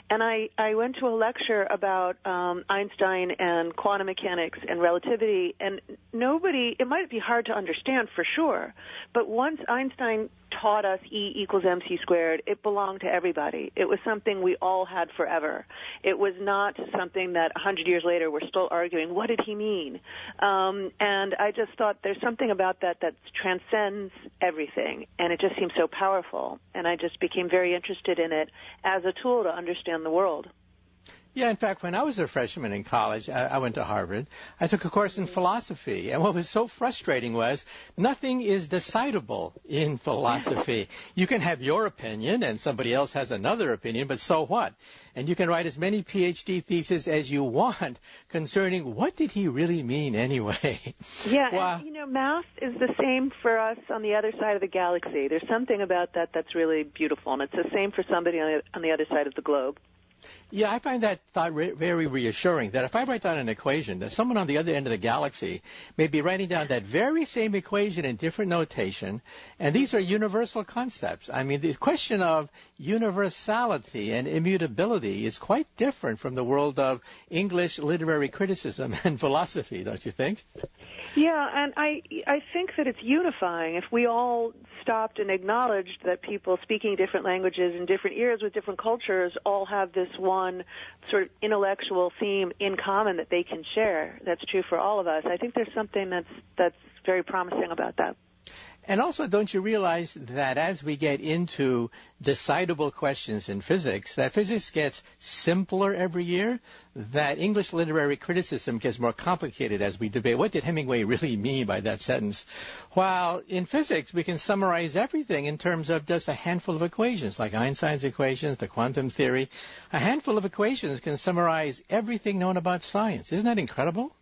And I went to a lecture about Einstein and quantum mechanics and relativity, and it might be hard to understand for sure, but once Einstein taught us E equals MC squared, it belonged to everybody. It was something we all had forever. It was not something that 100 years later we're still arguing, what did he mean? And I just thought there's something about that transcends everything, and it just seems so powerful. And I just became very interested in it as a tool to understand the world. Yeah, in fact, when I was a freshman in college, I went to Harvard, I took a course in philosophy. And what was so frustrating was nothing is decidable in philosophy. You can have your opinion and somebody else has another opinion, but so what? And you can write as many PhD theses as you want concerning what did he really mean anyway. Yeah, well, and, you know, math is the same for us on the other side of the galaxy. There's something about that that's really beautiful, and it's the same for somebody on the other side of the globe. Yeah, I find that thought very reassuring, that if I write down an equation, that someone on the other end of the galaxy may be writing down that very same equation in different notation, and these are universal concepts. I mean, the question of universality and immutability is quite different from the world of English literary criticism and philosophy, don't you think? Yeah, and I think that it's unifying. If we all stopped and acknowledged that people speaking different languages in different eras with different cultures all have this one sort of intellectual theme in common that they can share, that's true for all of us. I think there's something that's very promising about that. And also, don't you realize that as we get into decidable questions in physics, that physics gets simpler every year, that English literary criticism gets more complicated as we debate what did Hemingway really mean by that sentence, while in physics we can summarize everything in terms of just a handful of equations, like Einstein's equations, the quantum theory. A handful of equations can summarize everything known about science. Isn't that incredible?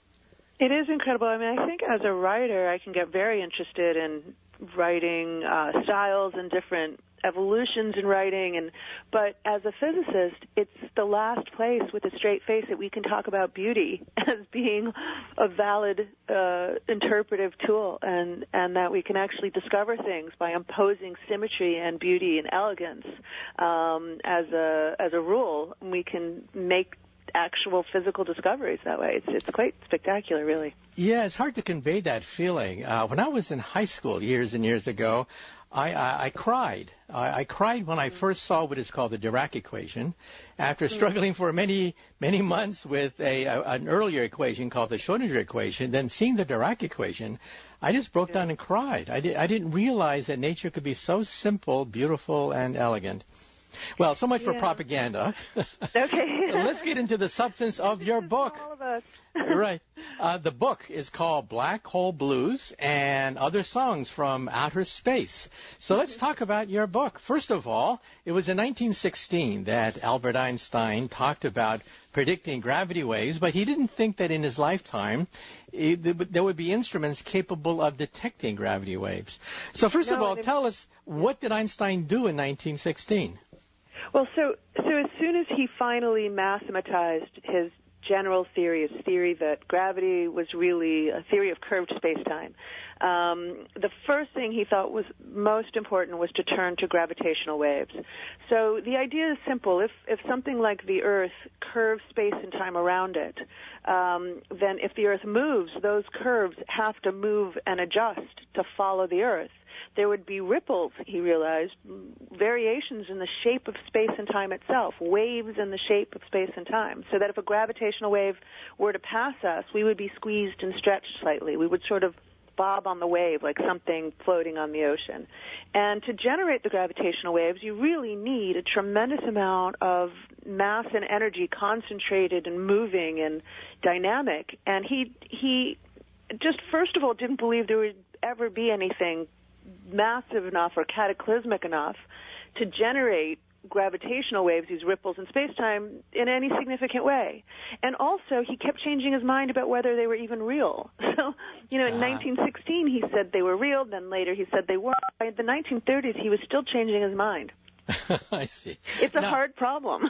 It is incredible. I mean, I think as a writer I can get very interested in writing styles and different evolutions in writing, but as a physicist, it's the last place with a straight face that we can talk about beauty as being a valid interpretive tool, and that we can actually discover things by imposing symmetry and beauty and elegance as a rule. We can make actual physical discoveries that way. It's quite spectacular, really. Yeah, it's hard to convey that feeling. When I was in high school years and years ago, I cried. I cried when I first saw what is called the Dirac equation. After struggling for many months with an earlier equation called the Schrödinger equation, then seeing the Dirac equation, I just broke down and cried. I didn't realize that nature could be so simple, beautiful, and elegant. Well, so much for propaganda. Okay. Let's get into the substance of your book. All of us. Right. The book is called Black Hole Blues and Other Songs from Outer Space. So let's talk about your book. First of all, it was in 1916 that Albert Einstein talked about predicting gravity waves, but he didn't think that in his lifetime there would be instruments capable of detecting gravity waves. So first of all, tell us, what did Einstein do in 1916? Well, so as soon as he finally mathematized his general theory, his theory that gravity was really a theory of curved space-time, the first thing he thought was most important was to turn to gravitational waves. So the idea is simple. If something like the Earth curves space and time around it, then if the Earth moves, those curves have to move and adjust to follow the Earth. There would be ripples, he realized, variations in the shape of space and time itself, waves in the shape of space and time, so that if a gravitational wave were to pass us, we would be squeezed and stretched slightly. We would sort of bob on the wave like something floating on the ocean. And to generate the gravitational waves, you really need a tremendous amount of mass and energy concentrated and moving and dynamic. And he just, first of all, didn't believe there would ever be anything massive enough or cataclysmic enough to generate gravitational waves, these ripples in space-time, in any significant way. And also, he kept changing his mind about whether they were even real. So, in 1916, he said they were real, then later he said they weren't. By the 1930s, he was still changing his mind. I see. It's a hard problem.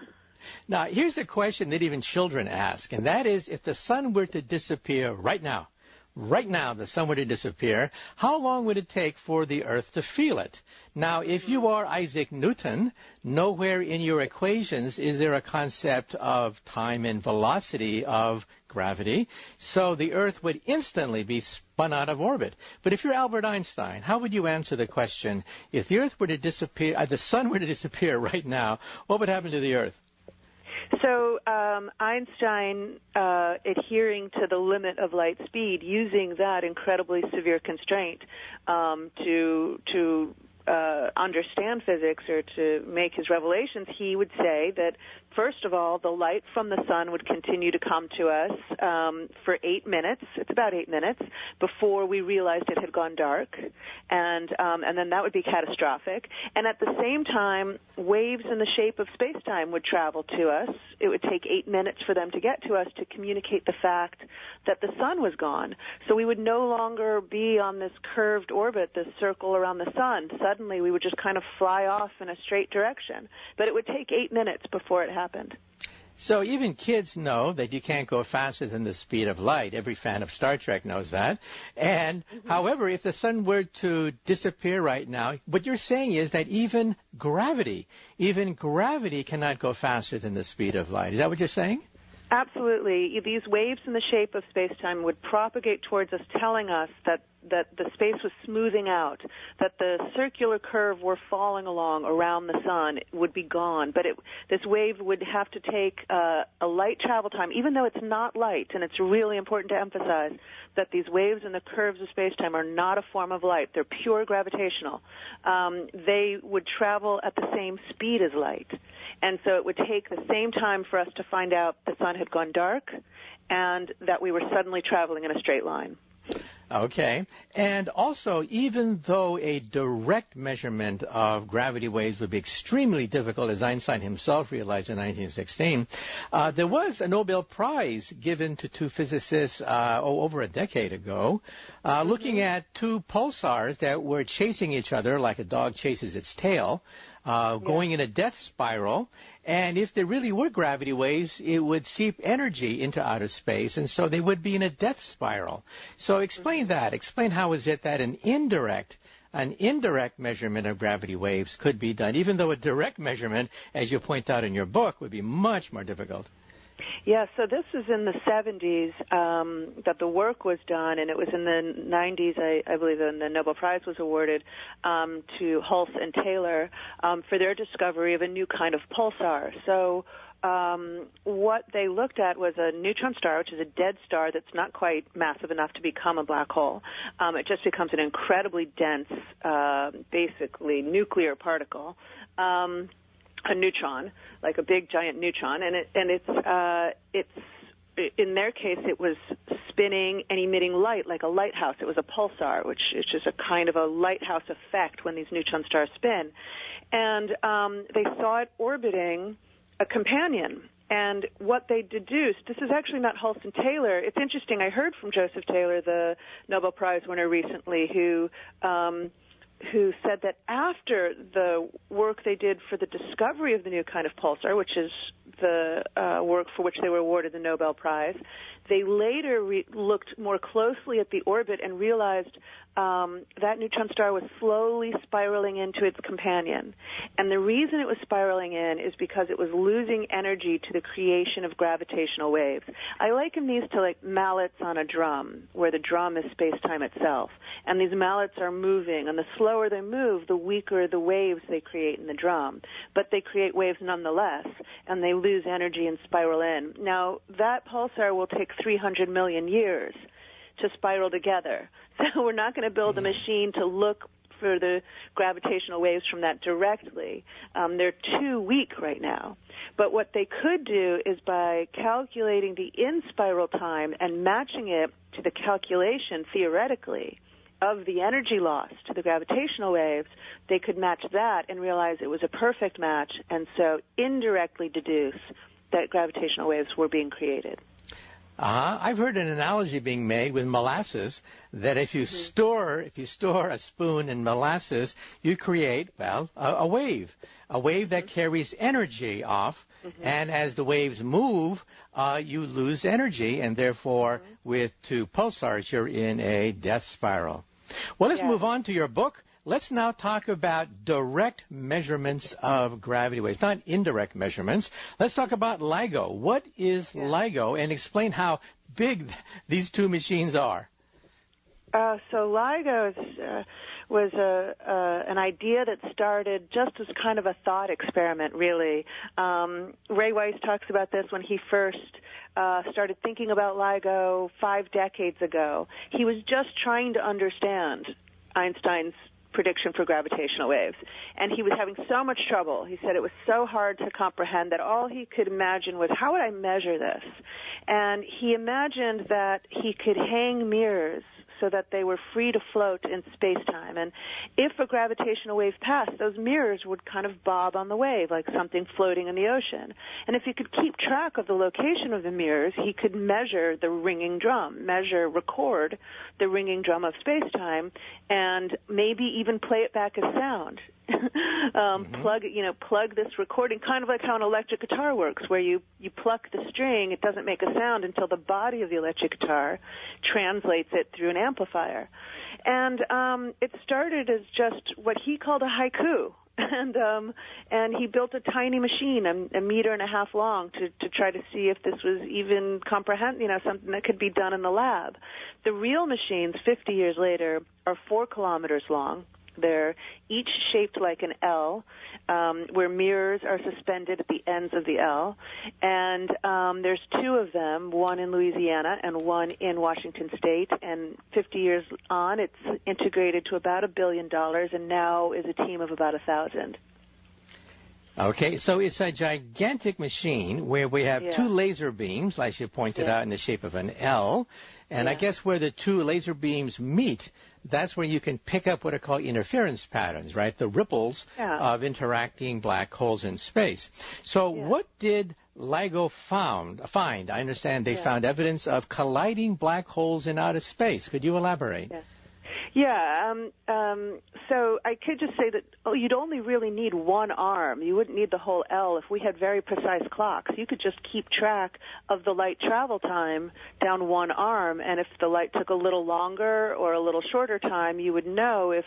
Now, here's a question that even children ask, and that is, if the sun were to disappear right now, the sun were to disappear, how long would it take for the Earth to feel it? Now, if you are Isaac Newton, nowhere in your equations is there a concept of time and velocity of gravity, so the Earth would instantly be spun out of orbit. But if you're Albert Einstein, how would you answer the question, if the Earth were to disappear, the sun were to disappear right now, what would happen to the Earth? So Einstein, adhering to the limit of light speed, using that incredibly severe constraint to understand physics or to make his revelations, he would say that, first of all, the light from the sun would continue to come to us for 8 minutes. It's about 8 minutes before we realized it had gone dark, and then that would be catastrophic. And at the same time, waves in the shape of space-time would travel to us. It would take 8 minutes for them to get to us to communicate the fact that the sun was gone. So we would no longer be on this curved orbit, this circle around the sun. Suddenly, we would just kind of fly off in a straight direction. But it would take 8 minutes before it happened. So even kids know that you can't go faster than the speed of light. Every fan of Star Trek knows that. And, however, if the sun were to disappear right now, what you're saying is that even gravity cannot go faster than the speed of light. Is that what you're saying? Absolutely. These waves in the shape of space-time would propagate towards us, telling us that the space was smoothing out, that the circular curve we're falling along around the sun would be gone. But this wave would have to take a light travel time, even though it's not light, and it's really important to emphasize that these waves and the curves of space-time are not a form of light. They're pure gravitational. They would travel at the same speed as light. And so it would take the same time for us to find out the sun had gone dark and that we were suddenly traveling in a straight line. Okay. And also, even though a direct measurement of gravity waves would be extremely difficult, as Einstein himself realized in 1916, there was a Nobel Prize given to two physicists over a decade ago, looking at two pulsars that were chasing each other like a dog chases its tail, going in a death spiral. And if there really were gravity waves, it would seep energy into outer space, and so they would be in a death spiral. So explain that. Explain how is it that an indirect measurement of gravity waves could be done, even though a direct measurement, as you point out in your book, would be much more difficult. Yeah, so this was in the 70s that the work was done, and it was in the 90s, I believe, and the Nobel Prize was awarded to Hulse and Taylor for their discovery of a new kind of pulsar. So what they looked at was a neutron star, which is a dead star that's not quite massive enough to become a black hole. It just becomes an incredibly dense, basically nuclear particle. A neutron, like a big giant neutron, and it's in their case it was spinning and emitting light like a lighthouse. It was a pulsar, which is just a kind of a lighthouse effect when these neutron stars spin. And they saw it orbiting a companion. And what they deduced, this is actually not Halston Taylor. It's interesting. I heard from Joseph Taylor, the Nobel Prize winner recently, who said that after the work they did for the discovery of the new kind of pulsar, which is the work for which they were awarded the Nobel Prize, they later looked more closely at the orbit and realized that neutron star was slowly spiraling into its companion. And the reason it was spiraling in is because it was losing energy to the creation of gravitational waves. I liken these to like mallets on a drum, where the drum is space-time itself. And these mallets are moving, and the slower they move, the weaker the waves they create in the drum. But they create waves nonetheless, and they lose energy and spiral in. Now, that pulsar will take 300 million years to spiral together. So we're not going to build a machine to look for the gravitational waves from that directly. They're too weak right now. But what they could do is by calculating the in-spiral time and matching it to the calculation, theoretically, of the energy loss to the gravitational waves, they could match that and realize it was a perfect match, and so indirectly deduce that gravitational waves were being created. I've heard an analogy being made with molasses that if you store a spoon in molasses, you create, well, a wave that carries energy off, and as the waves move, you lose energy, and therefore with two pulsars, you're in a death spiral. Well, let's move on to your book. Let's now talk about direct measurements of gravity waves, not indirect measurements. Let's talk about LIGO. What is LIGO, and explain how big these two machines are. So LIGO was an idea that started just as kind of a thought experiment, really. Ray Weiss talks about this when he first started thinking about LIGO 5 decades ago. He was just trying to understand Einstein's prediction for gravitational waves. And he was having so much trouble. He said it was so hard to comprehend that all he could imagine was, how would I measure this? And he imagined that he could hang mirrors so that they were free to float in space-time. And if a gravitational wave passed, those mirrors would kind of bob on the wave like something floating in the ocean. And if he could keep track of the location of the mirrors, he could measure the ringing drum, record the ringing drum of space-time, and maybe even play it back as sound. Plug this recording, kind of like how an electric guitar works, where you pluck the string, it doesn't make a sound until the body of the electric guitar translates it through an amplifier. And it started as just what he called a haiku. And he built a tiny machine, a meter and a half long, to try to see if this was even something that could be done in the lab. The real machines, 50 years later, are 4 kilometers long. They're each shaped like an L, where mirrors are suspended at the ends of the L. And there's 2 of them, one in Louisiana and one in Washington State. And 50 years on, it's integrated to about $1 billion, and now is a team of about 1,000. Okay, so it's a gigantic machine where we have 2 laser beams, like you pointed out, in the shape of an L. And I guess where the 2 laser beams meet, that's where you can pick up what are called interference patterns, right? The ripples of interacting black holes in space. So what did LIGO find? I understand they found evidence of colliding black holes in outer space. Could you elaborate? So I could just say that you'd only really need one arm. You wouldn't need the whole L. If we had very precise clocks, you could just keep track of the light travel time down one arm, and if the light took a little longer or a little shorter time, you would know if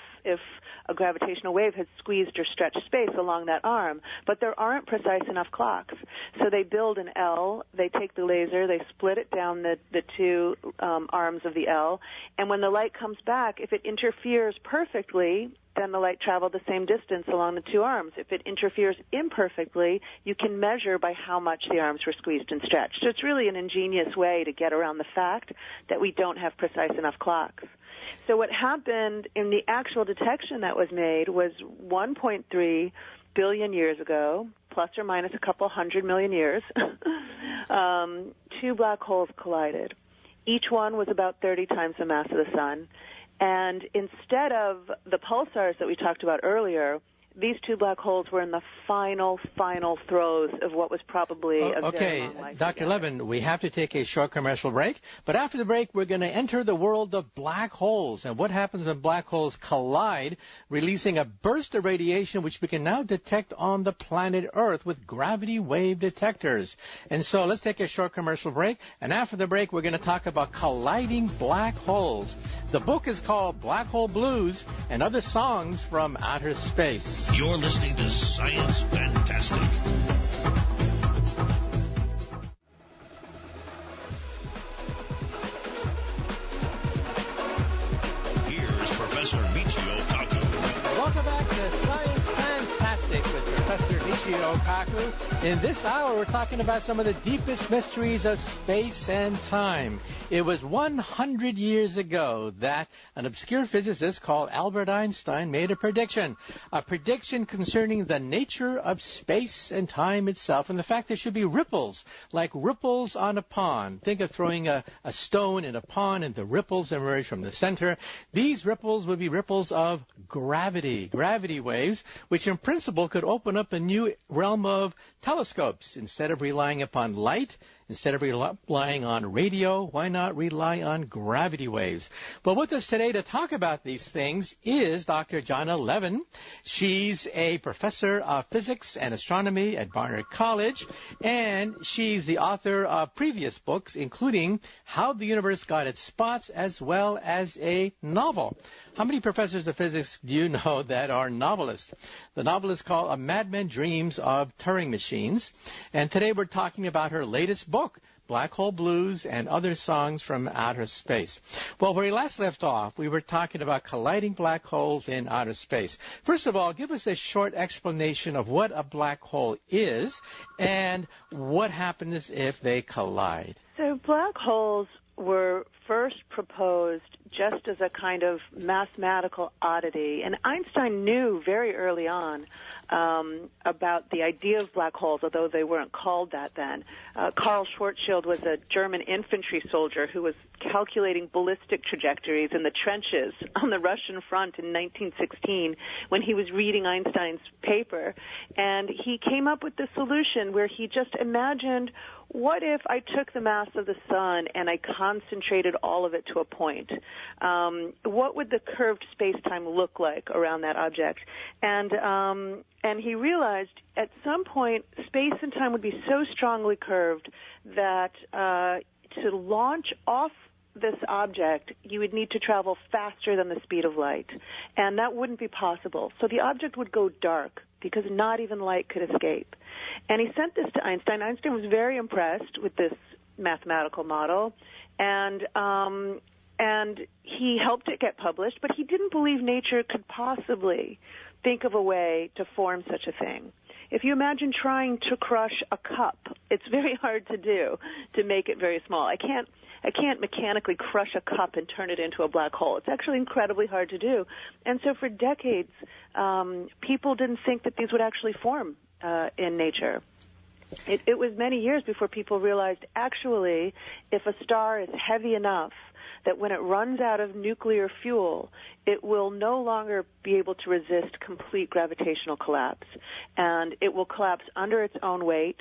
a gravitational wave had squeezed or stretched space along that arm. But there aren't precise enough clocks. So they build an L, they take the laser, they split it down the 2 arms of the L, and when the light comes back, if it interferes perfectly, then the light traveled the same distance along the 2 arms. If it interferes imperfectly, you can measure by how much the arms were squeezed and stretched. So it's really an ingenious way to get around the fact that we don't have precise enough clocks. So what happened in the actual detection that was made was 1.3 billion years ago, plus or minus a couple 100 million years, 2 black holes collided. Each one was about 30 times the mass of the sun. And instead of the pulsars that we talked about earlier, these two black holes were in the final throes of what was probably a very long life. Dr. Levin, we have to take a short commercial break. But after the break, we're going to enter the world of black holes and what happens when black holes collide, releasing a burst of radiation which we can now detect on the planet Earth with gravity wave detectors. And so let's take a short commercial break. And after the break, we're going to talk about colliding black holes. The book is called Black Hole Blues and Other Songs from Outer Space. You're listening to Science Fantastic. Here's Professor Michio Kaku. Welcome back to Science Fantastic with Professor Michio Kaku. In this hour, we're talking about some of the deepest mysteries of space and time. It was 100 years ago that an obscure physicist called Albert Einstein made a prediction concerning the nature of space and time itself and the fact there should be ripples, like ripples on a pond. Think of throwing a stone in a pond and the ripples emerge from the center. These ripples would be ripples of gravity waves, which in principle could open up a new realm of telescopes. Instead of relying upon light, instead of relying on radio, why not rely on gravity waves? Well, with us today to talk about these things is Dr. Jana Levin. She's a professor of physics and astronomy at Barnard College, and she's the author of previous books, including How the Universe Got Its Spots, as well as a novel. How many professors of physics do you know that are novelists? The novel is called A Madman Dreams of Turing Machines. And today we're talking about her latest book, Black Hole Blues and Other Songs from Outer Space. Well, where we last left off, we were talking about colliding black holes in outer space. First of all, give us a short explanation of what a black hole is and what happens if they collide. So black holes were first proposed just as a kind of mathematical oddity. And Einstein knew very early on about the idea of black holes, although they weren't called that then. Karl Schwarzschild was a German infantry soldier who was calculating ballistic trajectories in the trenches on the Russian front in 1916 when he was reading Einstein's paper. And he came up with the solution where he just imagined, what if I took the mass of the sun and I concentrated all of it to a point? What would the curved space-time look like around that object? And he realized at some point space and time would be so strongly curved that to launch off this object, you would need to travel faster than the speed of light. And that wouldn't be possible. So the object would go dark because not even light could escape. And he sent this to Einstein. Einstein was very impressed with this mathematical model, and he helped it get published, but he didn't believe nature could possibly think of a way to form such a thing. If you imagine trying to crush a cup, it's very hard to do, to make it very small. I can't mechanically crush a cup and turn it into a black hole. It's actually incredibly hard to do. And so for decades, people didn't think that these would actually form in nature. It was many years before people realized, actually, if a star is heavy enough that when it runs out of nuclear fuel, it will no longer be able to resist complete gravitational collapse. And it will collapse under its own weight,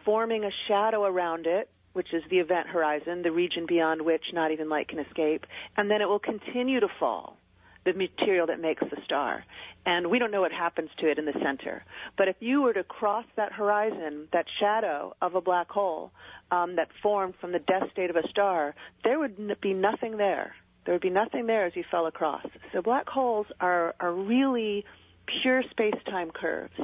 forming a shadow around it, which is the event horizon, the region beyond which not even light can escape. And then it will continue to fall, the material that makes the star. And we don't know what happens to it in the center. But if you were to cross that horizon, that shadow of a black hole that formed from the death state of a star, there would be nothing there. There would be nothing there as you fell across. So black holes are really pure space-time curves.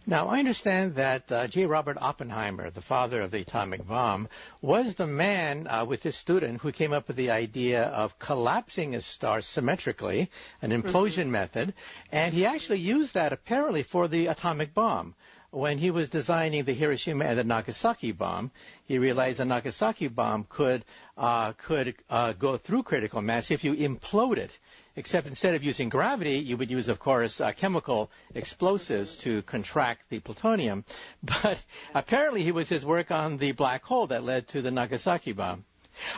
Now, I understand that J. Robert Oppenheimer, the father of the atomic bomb, was the man with his student who came up with the idea of collapsing a star symmetrically, an implosion method, and he actually used that apparently for the atomic bomb. When he was designing the Hiroshima and the Nagasaki bomb, he realized the Nagasaki bomb could go through critical mass if you implode it. Except instead of using gravity, you would use, of course, chemical explosives to contract the plutonium. But apparently it was his work on the black hole that led to the Nagasaki bomb.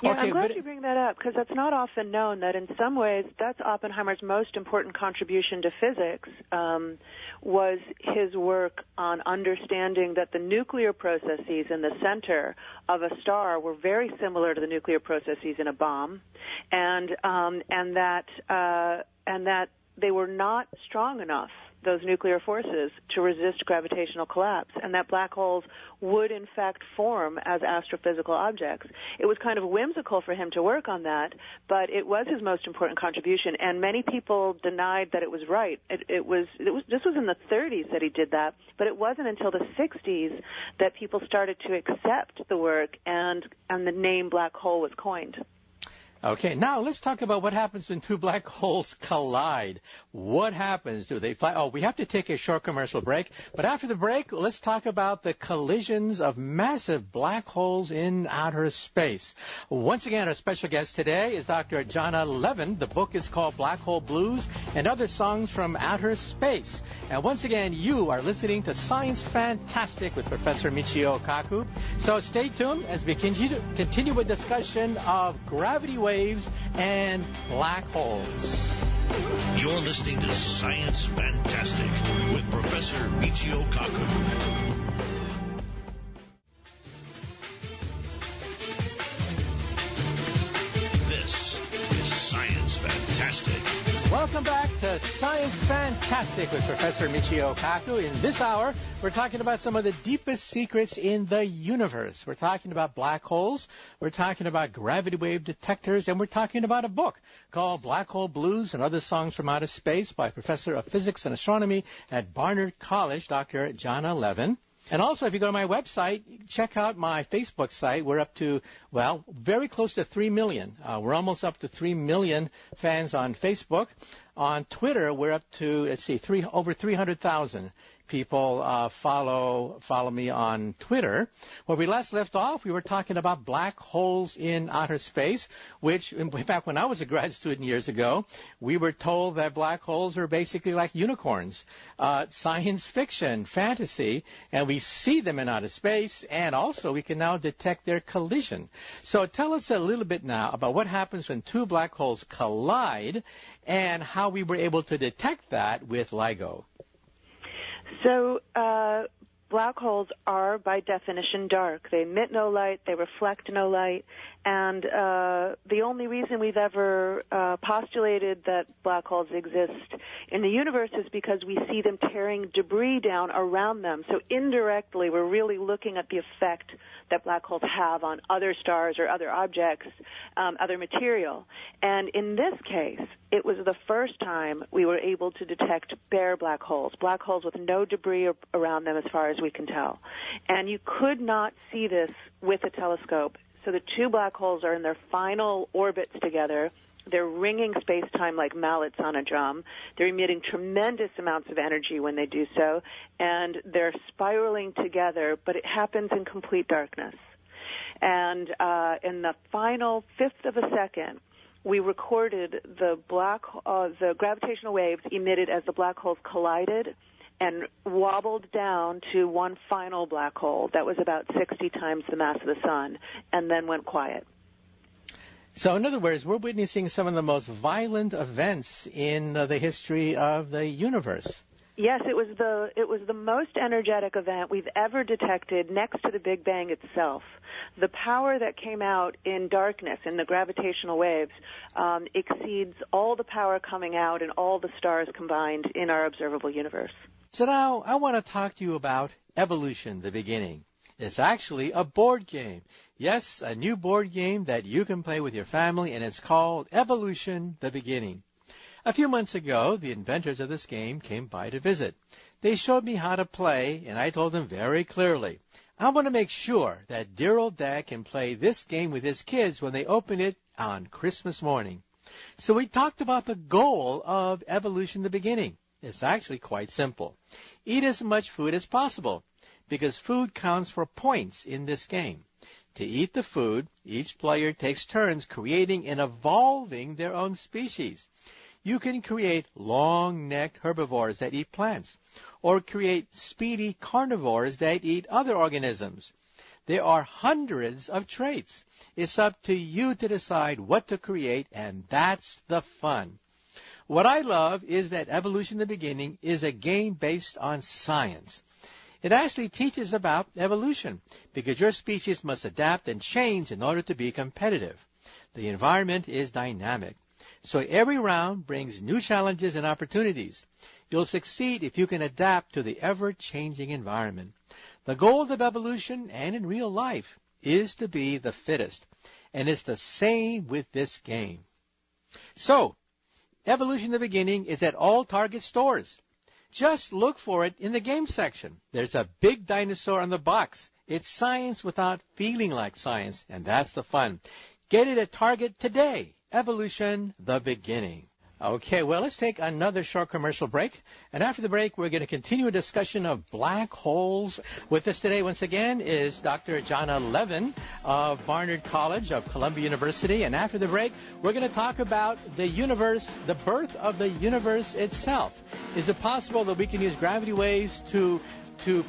Yeah, Okay, I'm glad you bring that up because that's not often known that in some ways that's Oppenheimer's most important contribution to physics was his work on understanding that the nuclear processes in the center of a star were very similar to the nuclear processes in a bomb, and that they were not strong enough, those nuclear forces, to resist gravitational collapse, and that black holes would in fact form as astrophysical objects. It was kind of whimsical for him to work on that, but it was his most important contribution, and many people denied that it was right. This was in the 30s that he did that, but it wasn't until the 60s that people started to accept the work, and the name black hole was coined. Okay, now let's talk about what happens when two black holes collide. What happens? Do they fly? Oh, we have to take a short commercial break. But after the break, let's talk about the collisions of massive black holes in outer space. Once again, our special guest today is Dr. Jana Levin. The book is called Black Hole Blues and Other Songs from Outer Space. And once again, you are listening to Science Fantastic with Professor Michio Kaku. So stay tuned as we continue with discussion of gravity waves and black holes. You're listening to Science Fantastic with Professor Michio Kaku. This is Science Fantastic. Welcome back to Science Fantastic with Professor Michio Kaku. In this hour, we're talking about some of the deepest secrets in the universe. We're talking about black holes, we're talking about gravity wave detectors, and we're talking about a book called Black Hole Blues and Other Songs from Outer Space by Professor of Physics and Astronomy at Barnard College, Dr. Jana Levin. And also, if you go to my website, check out my Facebook site. We're up to, well, very close to 3 million. We're almost up to 3 million fans on Facebook. On Twitter, we're up to, over 300,000 people follow me on Twitter. Where we last left off, we were talking about black holes in outer space, which, back when I was a grad student years ago, we were told that black holes are basically like unicorns, science fiction, fantasy, and we see them in outer space, and also we can now detect their collision. So tell us a little bit now about what happens when two black holes collide and how we were able to detect that with LIGO. So black holes are, by definition, dark. They emit no light, they reflect no light, and the only reason we've ever postulated that black holes exist in the universe is because we see them tearing debris down around them. So indirectly, we're really looking at the effect that black holes have on other stars or other objects, other material. And in this case, it was the first time we were able to detect bare black holes with no debris around them as far as we can tell. And you could not see this with a telescope. So the two black holes are in their final orbits together. They're ringing space-time like mallets on a drum. They're emitting tremendous amounts of energy when they do so, and they're spiraling together, but it happens in complete darkness. And in the final fifth of a second, we recorded the gravitational waves emitted as the black holes collided and wobbled down to one final black hole that was about 60 times the mass of the sun, and then went quiet. So, in other words, we're witnessing some of the most violent events in the history of the universe. Yes, it was the most energetic event we've ever detected next to the Big Bang itself. The power that came out in darkness in the gravitational waves exceeds all the power coming out in all the stars combined in our observable universe. So now I want to talk to you about evolution, the beginning. It's actually a board game. Yes, a new board game that you can play with your family, and it's called Evolution, the Beginning. A few months ago, the inventors of this game came by to visit. They showed me how to play, and I told them very clearly, I want to make sure that dear old Dad can play this game with his kids when they open it on Christmas morning. So we talked about the goal of Evolution, the Beginning. It's actually quite simple. Eat as much food as possible, because food counts for points in this game. To eat the food, each player takes turns creating and evolving their own species. You can create long-necked herbivores that eat plants, or create speedy carnivores that eat other organisms. There are hundreds of traits. It's up to you to decide what to create, and that's the fun. What I love is that Evolution in the Beginning is a game based on science. It actually teaches about evolution because your species must adapt and change in order to be competitive. The environment is dynamic. So every round brings new challenges and opportunities. You'll succeed if you can adapt to the ever-changing environment. The goal of evolution and in real life is to be the fittest. And it's the same with this game. So, Evolution in the Beginning is at all Target stores. Just look for it in the game section. There's a big dinosaur on the box. It's science without feeling like science, and that's the fun. Get it at Target today. Evolution, the Beginning. Okay, well, let's take another short commercial break. And after the break, we're going to continue a discussion of black holes. With us today, once again, is Dr. Jana Levin of Barnard College of Columbia University. And after the break, we're going to talk about the universe, the birth of the universe itself. Is it possible that we can use gravity waves to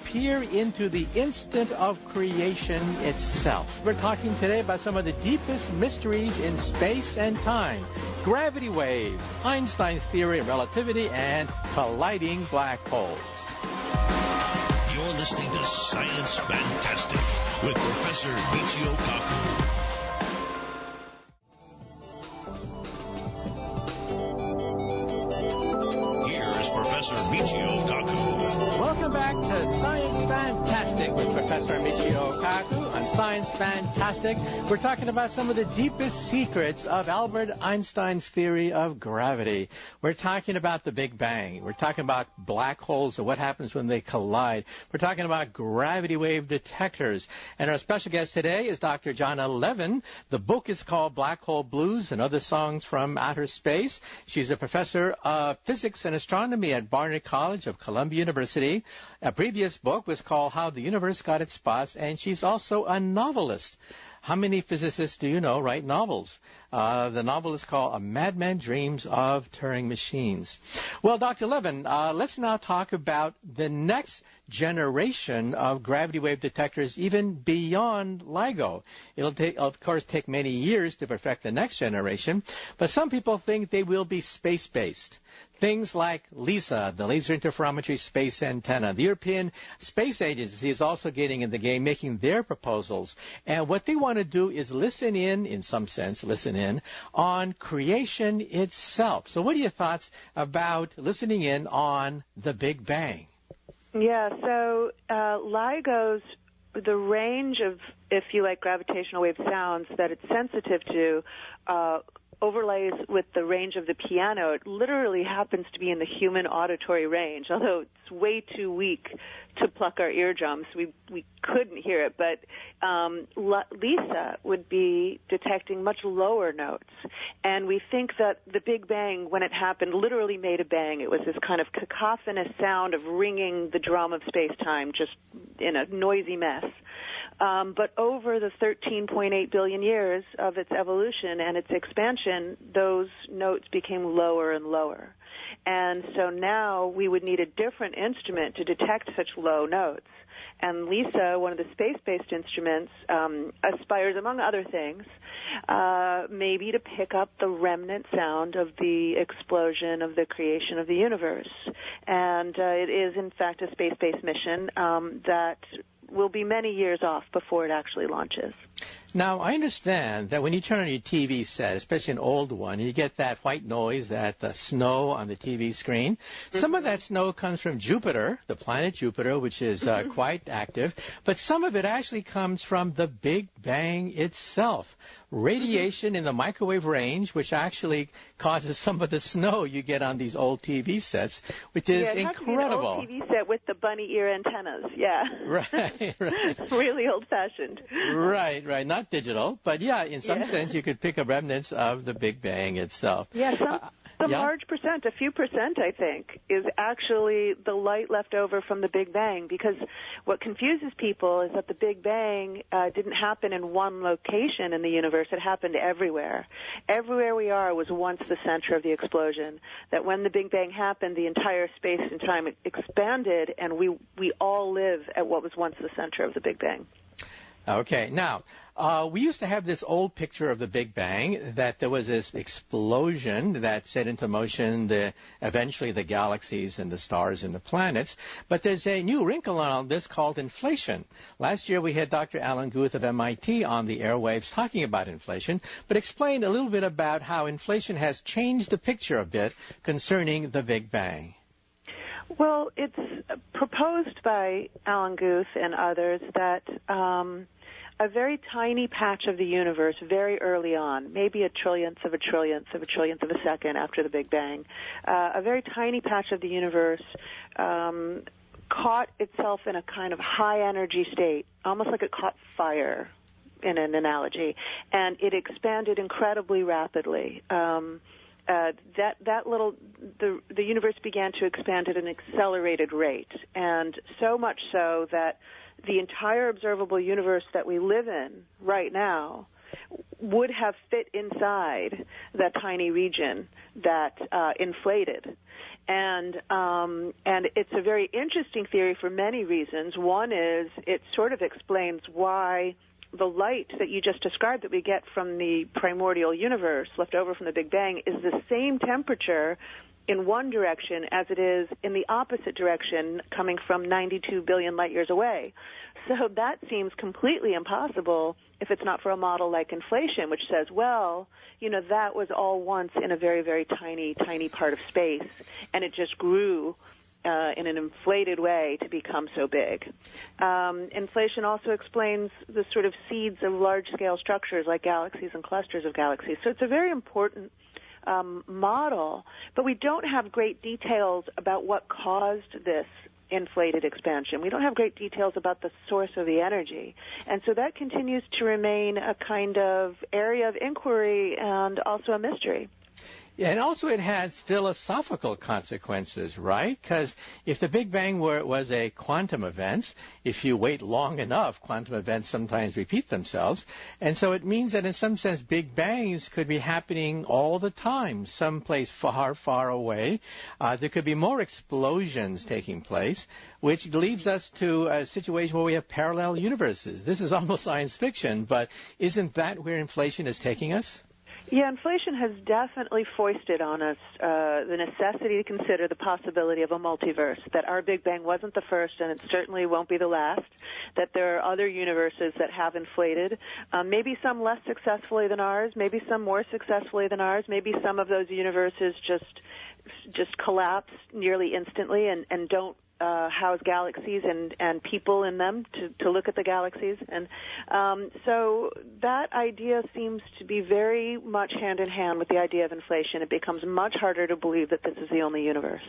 peer into the instant of creation itself? We're talking today about some of the deepest mysteries in space and time. Gravity waves, Einstein's theory of relativity, and colliding black holes. You're listening to Science Fantastic with Professor Michio Kaku. Here's Professor Michio Kaku. Welcome back to Science Fantastic with Professor Michio Kaku on Science Fantastic. We're talking about some of the deepest secrets of Albert Einstein's theory of gravity. We're talking about the Big Bang. We're talking about black holes and what happens when they collide. We're talking about gravity wave detectors. And our special guest today is Dr. Jana Levin. The book is called Black Hole Blues and Other Songs from Outer Space. She's a professor of physics and astronomy at Barnard College of Columbia University. A previous book was called How the Universe Got Its Spots, and she's also a novelist. How many physicists do you know write novels? The novel is called A Madman Dreams of Turing Machines. Well, Dr. Levin, let's now talk about the next generation of gravity wave detectors, even beyond LIGO. It'll, of course, take many years to perfect the next generation, but some people think they will be space-based. Things like LISA, the Laser Interferometry Space Antenna. The European Space Agency is also getting in the game, making their proposals. And what they want to do is listen in some sense, on creation itself. So what are your thoughts about listening in on the Big Bang? Yeah, so LIGO's, the range of, if you like, gravitational wave sounds that it's sensitive to overlays with the range of the piano. It literally happens to be in the human auditory range, although it's way too weak to pluck our eardrums. We couldn't hear it, but LISA would be detecting much lower notes. And we think that the Big Bang, when it happened, literally made a bang. It was this kind of cacophonous sound of ringing the drum of space-time, just in a noisy mess. But over the 13.8 billion years of its evolution and its expansion, those notes became lower and lower. And so now we would need a different instrument to detect such low notes. And LISA, one of the space-based instruments, aspires, among other things, maybe to pick up the remnant sound of the explosion of the creation of the universe. And it is, in fact, a space-based mission that will be many years off before it actually launches. Now, I understand that when you turn on your TV set, especially an old one, you get that white noise, that snow on the TV screen. Some of that snow comes from Jupiter, the planet Jupiter, which is quite active, but some of it actually comes from the Big Bang itself. Radiation in the microwave range, which actually causes some of the snow you get on these old TV sets, which is incredible. An old TV set with the bunny ear antennas, yeah. Right. Really old-fashioned. Right. Not digital, but yeah, in some sense, you could pick up remnants of the Big Bang itself. Yeah, large percent, a few percent, I think, is actually the light left over from the Big Bang, because what confuses people is that the Big Bang didn't happen in one location in the universe. It happened everywhere. Everywhere we are was once the center of the explosion, that when the Big Bang happened, the entire space and time expanded, and we all live at what was once the center of the Big Bang. Okay. Now, we used to have this old picture of the Big Bang, that there was this explosion that set into motion eventually the galaxies and the stars and the planets. But there's a new wrinkle on this called inflation. Last year we had Dr. Alan Guth of MIT on the airwaves talking about inflation, but explained a little bit about how inflation has changed the picture a bit concerning the Big Bang. Well, it's proposed by Alan Guth and others that a very tiny patch of the universe very early on, maybe a trillionth of a trillionth of a trillionth of a second after the Big Bang, a very tiny patch of the universe caught itself in a kind of high energy state, almost like it caught fire in an analogy, and it expanded incredibly rapidly. The universe began to expand at an accelerated rate, and so much so that the entire observable universe that we live in right now would have fit inside that tiny region that inflated. And it's a very interesting theory for many reasons. One is it sort of explains why the light that you just described that we get from the primordial universe left over from the Big Bang is the same temperature in one direction as it is in the opposite direction coming from 92 billion light years away. So that seems completely impossible if it's not for a model like inflation, which says, well, that was all once in a very, very tiny, tiny part of space, and it just grew in an inflated way to become so big. Inflation also explains the sort of seeds of large-scale structures like galaxies and clusters of galaxies. So it's a very important model, but we don't have great details about what caused this inflated expansion. We don't have great details about the source of the energy. And so that continues to remain a kind of area of inquiry and also a mystery. Yeah, and also it has philosophical consequences, right? Because if the Big Bang was a quantum event, if you wait long enough, quantum events sometimes repeat themselves. And so it means that in some sense, Big Bangs could be happening all the time, someplace far, far away. There could be more explosions taking place, which leads us to a situation where we have parallel universes. This is almost science fiction, but isn't that where inflation is taking us? Yeah, inflation has definitely foisted on us the necessity to consider the possibility of a multiverse, that our Big Bang wasn't the first and it certainly won't be the last, that there are other universes that have inflated, maybe some less successfully than ours, maybe some more successfully than ours, maybe some of those universes just collapse nearly instantly and don't house galaxies and people in them to look at the galaxies. And so that idea seems to be very much hand in hand with the idea of inflation. It becomes much harder to believe that this is the only universe.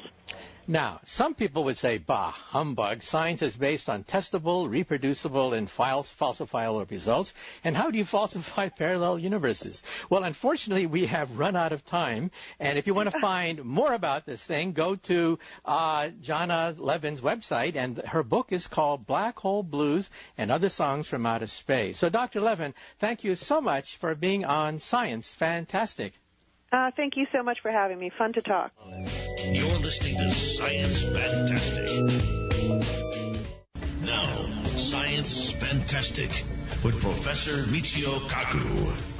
Now, some people would say, bah, humbug, science is based on testable, reproducible, and falsifiable results. And how do you falsify parallel universes? Well, unfortunately, we have run out of time. And if you want to find more about this thing, go to Jana Levin's website, and her book is called Black Hole Blues and Other Songs from Outer Space. So, Dr. Levin, thank you so much for being on Science Fantastic. Thank you so much for having me. Fun to talk. You're listening to Science Fantastic. Now, Science Fantastic with Professor Michio Kaku.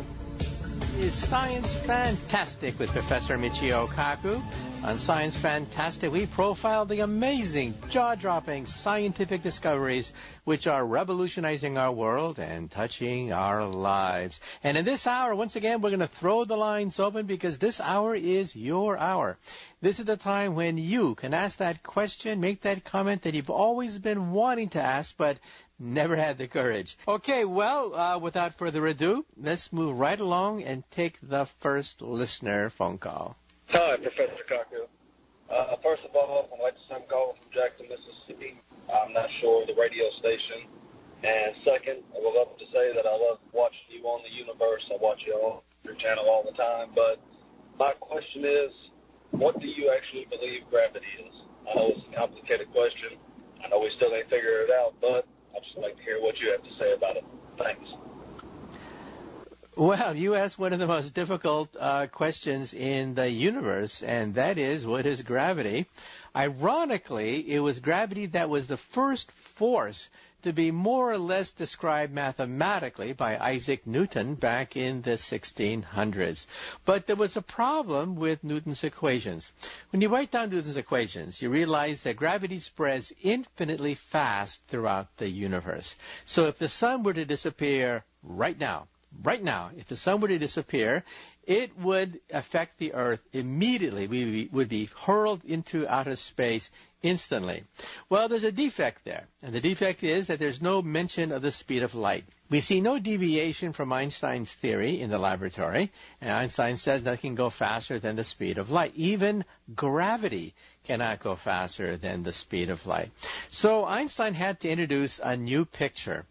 Is Science Fantastic with Professor Michio Kaku. On Science Fantastic, we profile the amazing, jaw-dropping scientific discoveries which are revolutionizing our world and touching our lives. And in this hour, once again, we're going to throw the lines open because this hour is your hour. This is the time when you can ask that question, make that comment that you've always been wanting to ask, but never had the courage. Okay, well, without further ado, let's move right along and take the first listener phone call. Hi, Professor Kaku. First of all, I'd like to say I'm calling from Jackson, Mississippi. I'm not sure of the radio station. And second, I would love to say that I love watching you on the universe. I watch you on your channel all the time. But my question is, what do you actually believe gravity is? I know it's a complicated question. I know we still ain't figured it out, but I'd just like to hear what you have to say about it. Thanks. Well, you asked one of the most difficult questions in the universe, and that is, what is gravity? Ironically, it was gravity that was the first force to be more or less described mathematically by Isaac Newton back in the 1600s. But there was a problem with Newton's equations. When you write down Newton's equations, you realize that gravity spreads infinitely fast throughout the universe. So if the sun were to disappear right now, if the sun were to disappear, it would affect the Earth immediately. We would be hurled into outer space instantly. Well, there's a defect there, and the defect is that there's no mention of the speed of light. We see no deviation from Einstein's theory in the laboratory, and Einstein says nothing can go faster than the speed of light. Even gravity cannot go faster than the speed of light. So Einstein had to introduce a new picture.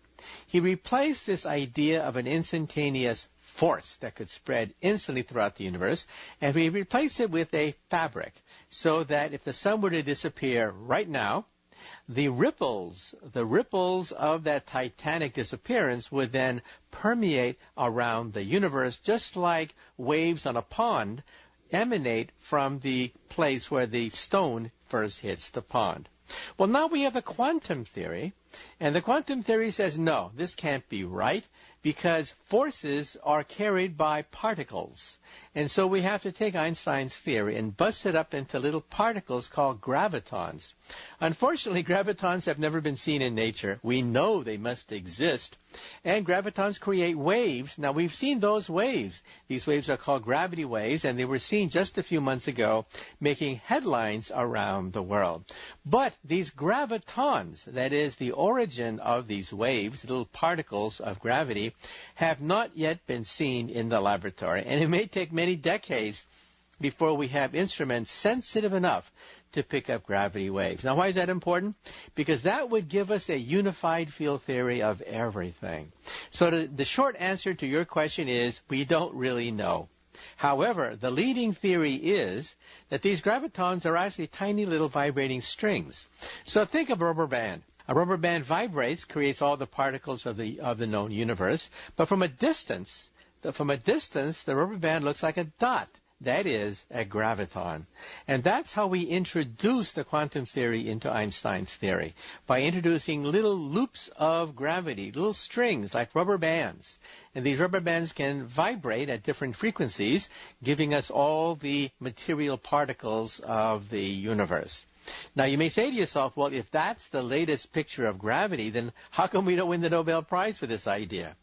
He replaced this idea of an instantaneous force that could spread instantly throughout the universe, and we replaced it with a fabric, so that if the sun were to disappear right now, the ripples of that titanic disappearance would then permeate around the universe, just like waves on a pond emanate from the place where the stone first hits the pond. Well, now we have the quantum theory, and the quantum theory says, no, this can't be right, because forces are carried by particles. And so we have to take Einstein's theory and bust it up into little particles called gravitons. Unfortunately, gravitons have never been seen in nature. We know they must exist. And gravitons create waves. Now, we've seen those waves. These waves are called gravity waves, and they were seen just a few months ago, making headlines around the world. But these gravitons, that is the origin of these waves, little particles of gravity, have not yet been seen in the laboratory. And it may take many decades before we have instruments sensitive enough to pick up gravity waves. Now, why is that important? Because that would give us a unified field theory of everything. So the short answer to your question is we don't really know. However, the leading theory is that these gravitons are actually tiny little vibrating strings. So think of a rubber band. A rubber band vibrates, creates all the particles of the known universe, but from a distance, the rubber band looks like a dot. That is a graviton. And that's how we introduce the quantum theory into Einstein's theory, by introducing little loops of gravity, little strings like rubber bands. And these rubber bands can vibrate at different frequencies, giving us all the material particles of the universe. Now, you may say to yourself, well, if that's the latest picture of gravity, then how come we don't win the Nobel Prize for this idea?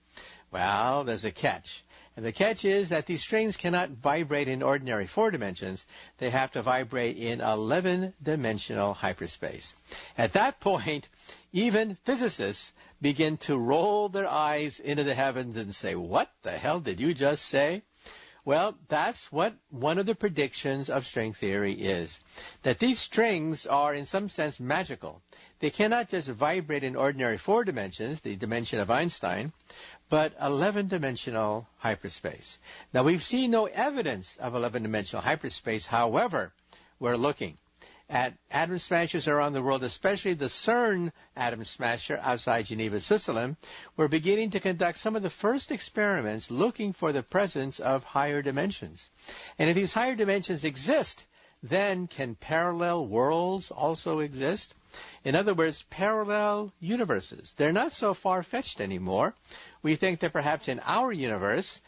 Well, there's a catch. And the catch is that these strings cannot vibrate in ordinary 4 dimensions. They have to vibrate in 11-dimensional hyperspace. At that point, even physicists begin to roll their eyes into the heavens and say, what the hell did you just say? Well, that's what one of the predictions of string theory is, that these strings are in some sense magical. They cannot just vibrate in ordinary 4 dimensions, the dimension of Einstein, but 11-dimensional hyperspace. Now, we've seen no evidence of 11-dimensional hyperspace. However, we're looking at atom smashers around the world, especially the CERN atom smasher outside Geneva, Switzerland. We're beginning to conduct some of the first experiments looking for the presence of higher dimensions. And if these higher dimensions exist, then can parallel worlds also exist? In other words, parallel universes. They're not so far-fetched anymore. We think that perhaps in our universe,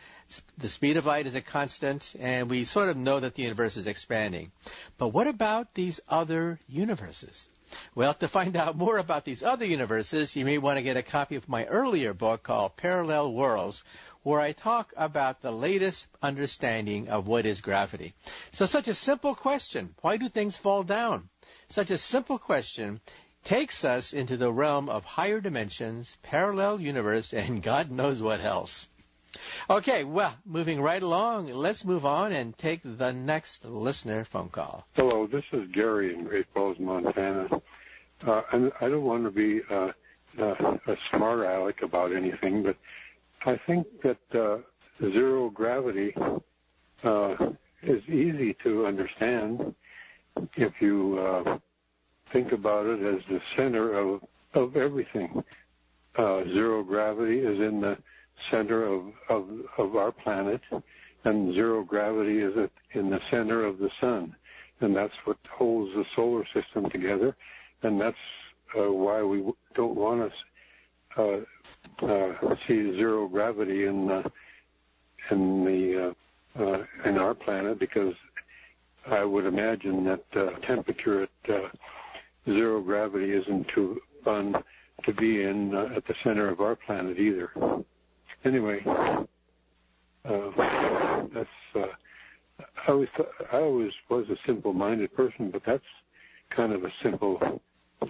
the speed of light is a constant, and we sort of know that the universe is expanding. But what about these other universes? Well, to find out more about these other universes, you may want to get a copy of my earlier book called Parallel Worlds, where I talk about the latest understanding of what is gravity. So such a simple question, why do things fall down? Such a simple question takes us into the realm of higher dimensions, parallel universe, and God knows what else. Okay, well, moving right along, let's move on and take the next listener phone call. Hello, this is Gary in Great Falls, Montana. And I don't want to be a smart aleck about anything, but I think that zero gravity is easy to understand if you think about it as the center of everything. Zero gravity is in the center of our planet, and zero gravity is in the center of the sun, and that's what holds the solar system together, and that's why we don't want to see zero gravity in our planet, because I would imagine that temperature at zero gravity isn't too fun to be in at the center of our planet either. Anyway, that's. I always was a simple-minded person, but that's kind of a simple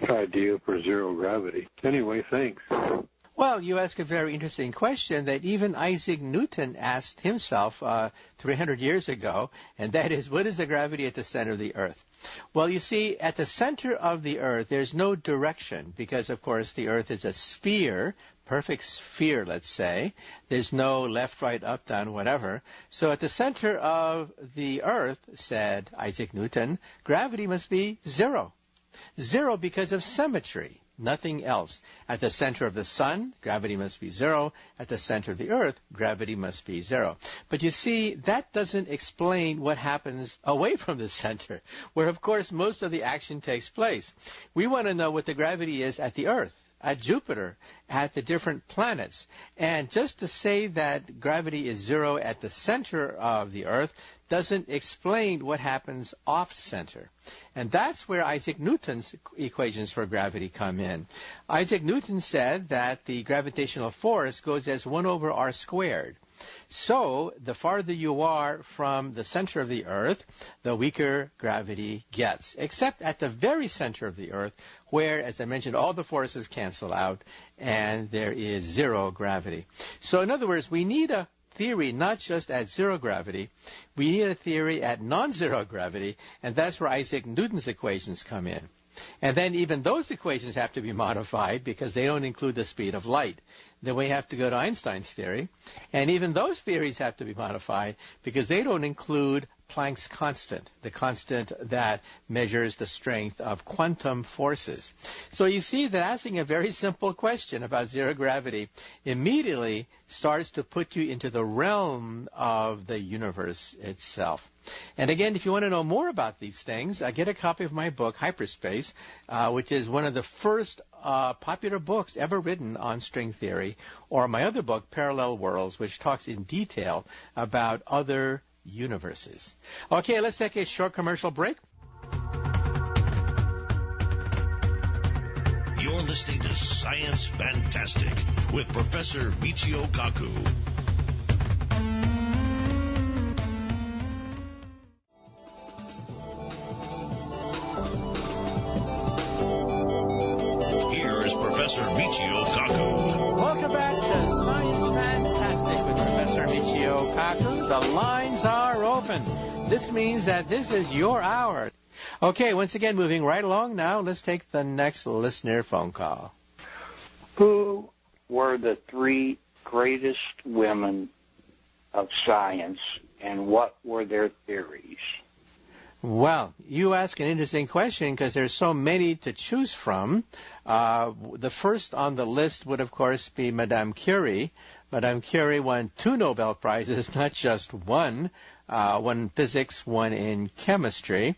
idea for zero gravity. Anyway, thanks. Well, you ask a very interesting question that even Isaac Newton asked himself 300 years ago, and that is, what is the gravity at the center of the Earth? Well, you see, at the center of the Earth, there's no direction because, of course, the Earth is a sphere, perfect sphere, let's say. There's no left, right, up, down, whatever. So at the center of the Earth, said Isaac Newton, gravity must be zero. Zero because of symmetry. Nothing else. At the center of the sun, gravity must be zero. At the center of the earth, gravity must be zero. But you see, that doesn't explain what happens away from the center, where, of course, most of the action takes place. We want to know what the gravity is at the earth, at Jupiter, at the different planets. And just to say that gravity is zero at the center of the earth doesn't explain what happens off-center. And that's where Isaac Newton's equations for gravity come in. Isaac Newton said that the gravitational force goes as 1 over r squared. So the farther you are from the center of the Earth, the weaker gravity gets, except at the very center of the Earth, where, as I mentioned, all the forces cancel out and there is zero gravity. So in other words, we need a theory not just at zero gravity, we need a theory at non-zero gravity, and that's where Isaac Newton's equations come in. And then even those equations have to be modified because they don't include the speed of light. Then we have to go to Einstein's theory, and even those theories have to be modified because they don't include Planck's constant, the constant that measures the strength of quantum forces. So you see that asking a very simple question about zero gravity immediately starts to put you into the realm of the universe itself. And again, if you want to know more about these things, get a copy of my book, Hyperspace, which is one of the first popular books ever written on string theory, or my other book, Parallel Worlds, which talks in detail about other universes. Okay, let's take a short commercial break. You're listening to Science Fantastic with Professor Michio Kaku. Here is Professor Michio Kaku. Welcome back to Science Fantastic with Professor Michio Kaku. The lines are open. This means that this is your hour. Okay, once again, moving right along now, let's take the next listener phone call. Who were the 3 greatest women of science, and what were their theories? Well, you ask an interesting question because there's so many to choose from. The first on the list would, of course, be Madame Curie. Madame Curie won 2 Nobel Prizes, not just one. One in physics, one in chemistry.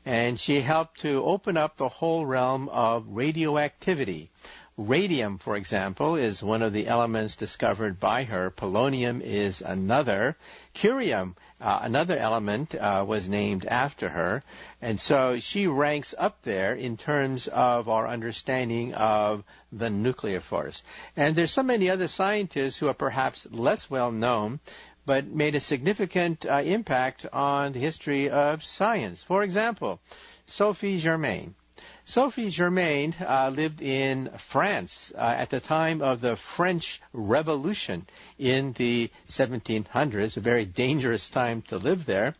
And she helped to open up the whole realm of radioactivity. Radium, for example, is one of the elements discovered by her. Polonium is another. Curium, another element, was named after her. And so she ranks up there in terms of our understanding of the nuclear force. And there's so many other scientists who are perhaps less well known, but made a significant impact on the history of science. For example, Sophie Germain. Sophie Germain lived in France at the time of the French Revolution in the 1700s, a very dangerous time to live there.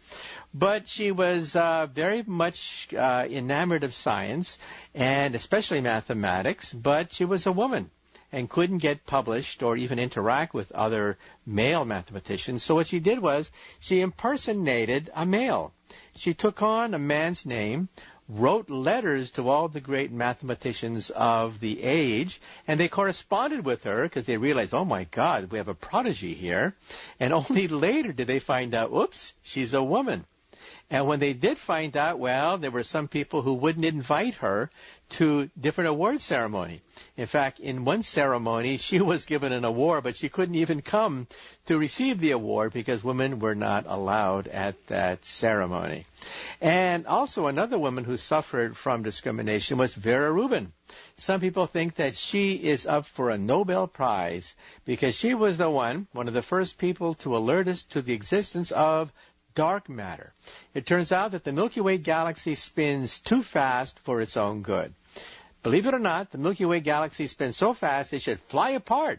But she was very much enamored of science, and especially mathematics, but she was a woman and couldn't get published or even interact with other male mathematicians. So what she did was she impersonated a male. She took on a man's name, wrote letters to all the great mathematicians of the age, and they corresponded with her because they realized, oh my God, we have a prodigy here. And only later did they find out, oops, she's a woman. And when they did find out, well, there were some people who wouldn't invite her to different award ceremony. In fact, in one ceremony, she was given an award, but she couldn't even come to receive the award because women were not allowed at that ceremony. And also another woman who suffered from discrimination was Vera Rubin. Some people think that she is up for a Nobel Prize because she was one of the first people to alert us to the existence of dark matter. It turns out that the Milky Way galaxy spins too fast for its own good. Believe it or not, the Milky Way galaxy spins so fast it should fly apart.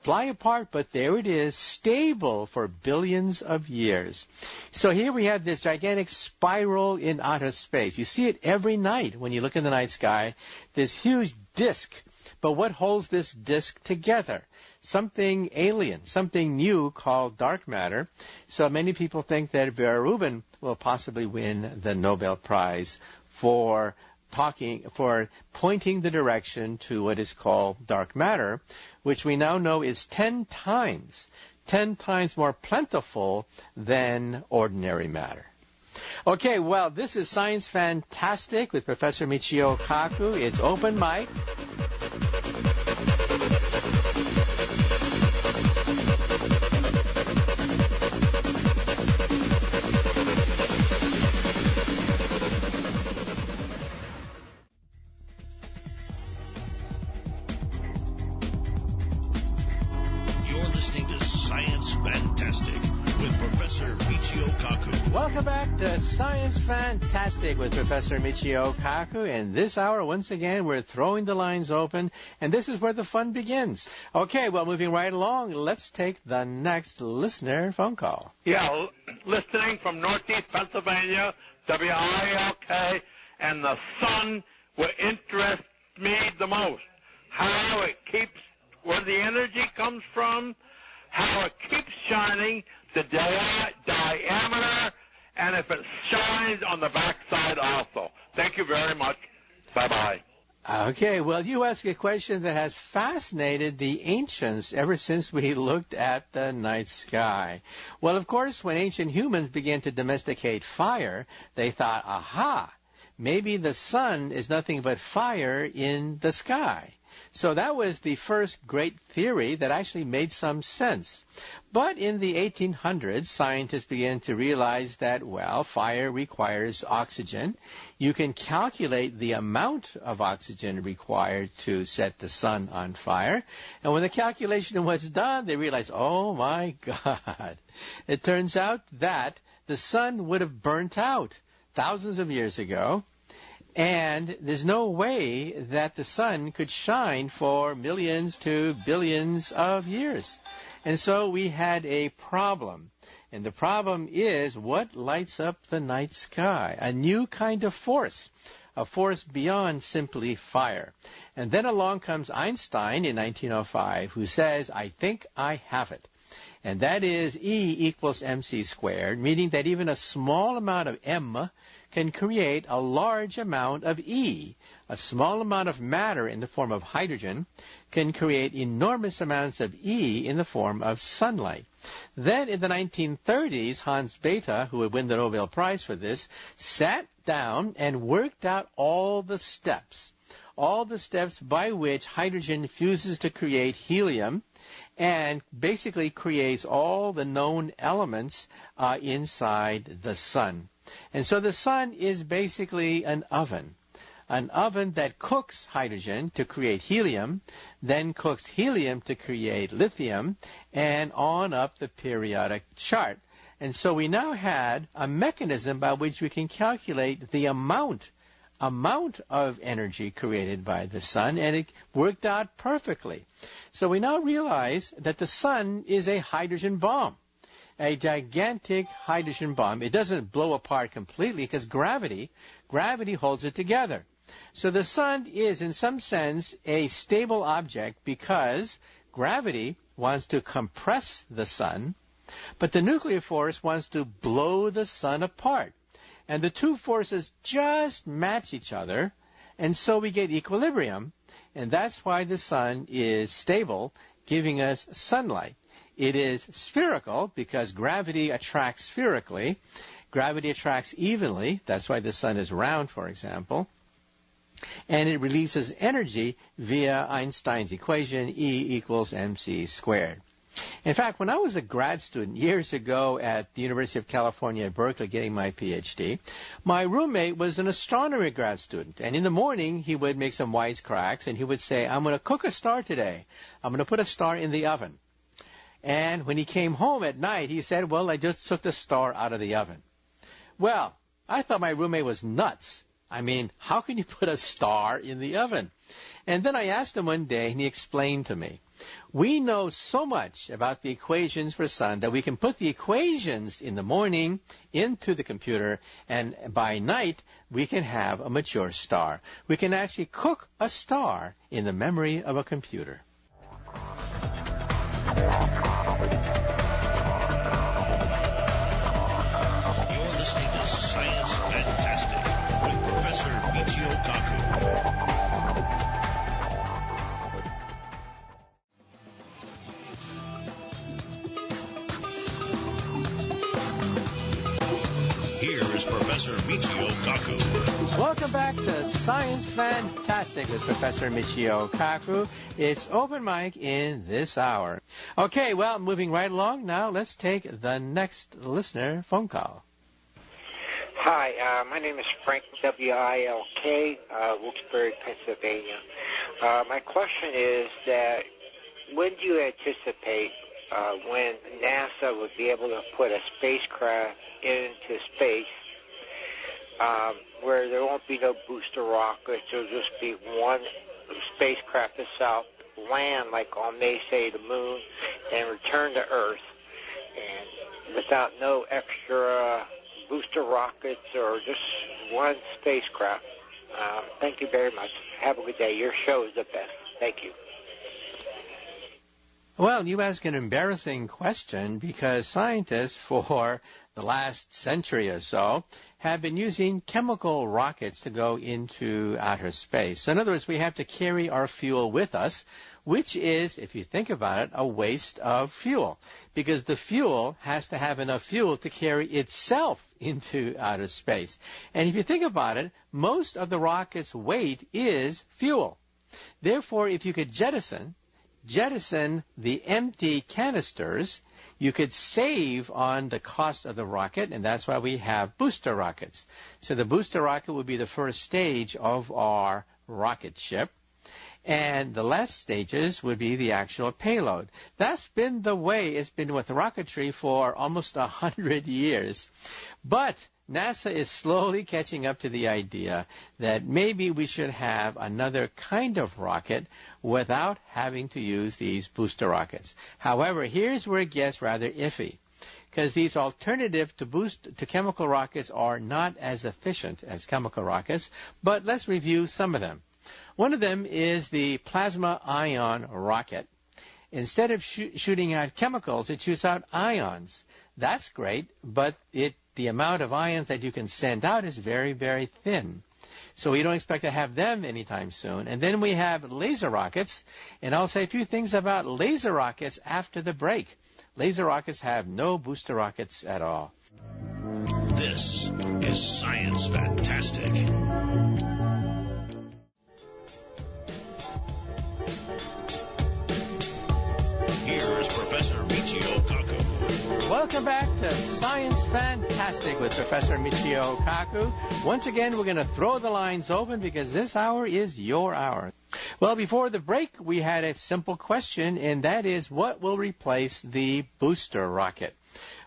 But there it is, stable for billions of years. So here we have this gigantic spiral in outer space. You see it every night when you look in the night sky, this huge disk. But what holds this disk together? Something alien, something new called dark matter. So many people think that Vera Rubin will possibly win the Nobel Prize for pointing the direction to what is called dark matter, which we now know is 10 times more plentiful than ordinary matter. Okay, well, this is Science Fantastic with Professor Michio Kaku. It's open mic. Welcome back to Science Fantastic with Professor Michio Kaku. And this hour, once again, we're throwing the lines open, and this is where the fun begins. Okay, well, moving right along, let's take the next listener phone call. Yeah, listening from Northeast Pennsylvania, WILK, and the sun will interest me the most. How it keeps, where the energy comes from, how it keeps shining, the diameter, and if it shines on the backside also. Thank you very much. Bye-bye. Okay, well, you ask a question that has fascinated the ancients ever since we looked at the night sky. Well, of course, when ancient humans began to domesticate fire, they thought, aha, maybe the sun is nothing but fire in the sky. So that was the first great theory that actually made some sense. But in the 1800s, scientists began to realize that, well, fire requires oxygen. You can calculate the amount of oxygen required to set the sun on fire. And when the calculation was done, they realized, oh, my God. It turns out that the sun would have burnt out thousands of years ago. And there's no way that the sun could shine for millions to billions of years. And so we had a problem. And the problem is what lights up the night sky? A new kind of force, a force beyond simply fire. And then along comes Einstein in 1905, who says, I think I have it. And that is E equals mc squared, meaning that even a small amount of m can create a large amount of E. A small amount of matter in the form of hydrogen can create enormous amounts of E in the form of sunlight. Then in the 1930s, Hans Bethe, who would win the Nobel Prize for this, sat down and worked out all the steps by which hydrogen fuses to create helium and basically creates all the known elements inside the sun. And so the sun is basically an oven that cooks hydrogen to create helium, then cooks helium to create lithium, and on up the periodic chart. And so we now had a mechanism by which we can calculate the amount of energy created by the sun, and it worked out perfectly. So we now realize that the sun is a hydrogen bomb. A gigantic hydrogen bomb. It doesn't blow apart completely because gravity holds it together. So the sun is, in some sense, a stable object because gravity wants to compress the sun, but the nuclear force wants to blow the sun apart. And the two forces just match each other, and so we get equilibrium, and that's why the sun is stable, giving us sunlight. It is spherical because gravity attracts spherically, Gravity attracts evenly. That's why the sun is round, for example. And it releases energy via Einstein's equation, E equals mc squared. In fact, when I was a grad student years ago at the University of California at Berkeley getting my PhD, my roommate was an astronomy grad student. And in the morning, he would make some wisecracks, and he would say, I'm going to cook a star today. I'm going to put a star in the oven. And when he came home at night, he said, well, I just took the star out of the oven. Well, I thought my roommate was nuts. I mean, how can you put a star in the oven? And then I asked him one day, and he explained to me. We know so much about the equations for sun that we can put the equations in the morning into the computer, and by night we can have a mature star. We can actually cook a star in the memory of a computer. You're listening to Science Fantastic with Professor Michio Kaku. Here is Professor Michio Kaku. Welcome back to Science Fantastic with Professor Michio Kaku. It's open mic in this hour. Okay, well, moving right along now, let's take the next listener phone call. Hi, my name is Frank, W-I-L-K, Wilkes-Barre, Pennsylvania. My question is that when do you anticipate when NASA would be able to put a spacecraft into space where there won't be no booster rockets, there'll just be one spacecraft itself, land like on, they say, the moon, and return to Earth, and without no extra booster rockets or just one spacecraft. Thank you very much. Have a good day. Your show is the best. Thank you. Well, you ask an embarrassing question because scientists for the last century or so have been using chemical rockets to go into outer space. So in other words, we have to carry our fuel with us, which is, if you think about it, a waste of fuel, because the fuel has to have enough fuel to carry itself into outer space. And if you think about it, most of the rocket's weight is fuel. Therefore, if you could jettison the empty canisters, you could save on the cost of the rocket, and that's why we have booster rockets. So the booster rocket would be the first stage of our rocket ship, and the last stages would be the actual payload. That's been the way it's been with rocketry for almost 100 years. But NASA is slowly catching up to the idea that maybe we should have another kind of rocket without having to use these booster rockets. However, here's where it gets rather iffy, because these alternatives to chemical rockets are not as efficient as chemical rockets, but let's review some of them. One of them is the plasma ion rocket. Instead of shooting out chemicals, it shoots out ions. That's great, but the amount of ions that you can send out is very, very thin. So we don't expect to have them anytime soon. And then we have laser rockets, and I'll say a few things about laser rockets after the break. Laser rockets have no booster rockets at all. This is Science Fantastic. Here is Professor Michio Kaku. Welcome back to Science Fantastic with Professor Michio Kaku. Once again, we're going to throw the lines open because this hour is your hour. Well, before the break, we had a simple question, and that is, what will replace the booster rocket?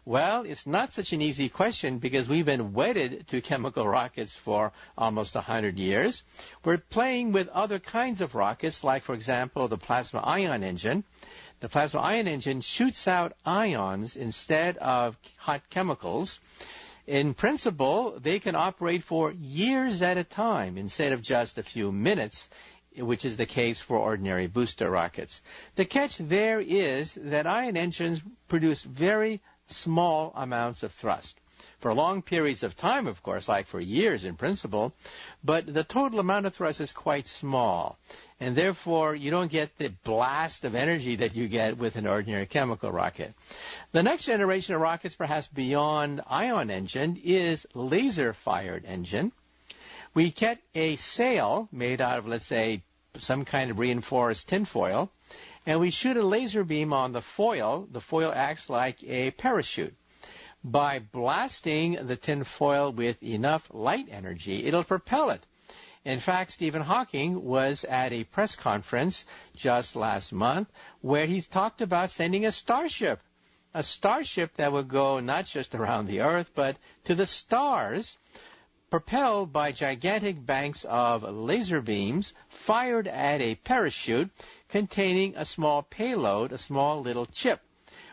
Well, it's not such an easy question because we've been wedded to chemical rockets for almost 100 years. We're playing with other kinds of rockets, like, for example, the plasma ion engine. The plasma ion engine shoots out ions instead of hot chemicals. In principle, they can operate for years at a time instead of just a few minutes, which is the case for ordinary booster rockets. The catch there is that ion engines produce very small amounts of thrust. For long periods of time, of course, like for years in principle, but the total amount of thrust is quite small. and therefore you don't get the blast of energy that you get with an ordinary chemical rocket. The next generation of rockets, perhaps beyond ion engine, is laser-fired engine. We get a sail made out of, let's say, some kind of reinforced tinfoil, and we shoot a laser beam on the foil. The foil acts like a parachute. By blasting the tinfoil with enough light energy, it'll propel it. In fact, Stephen Hawking was at a press conference just last month where he talked about sending a starship that would go not just around the Earth, but to the stars, propelled by gigantic banks of laser beams fired at a parachute containing a small payload, a small little chip,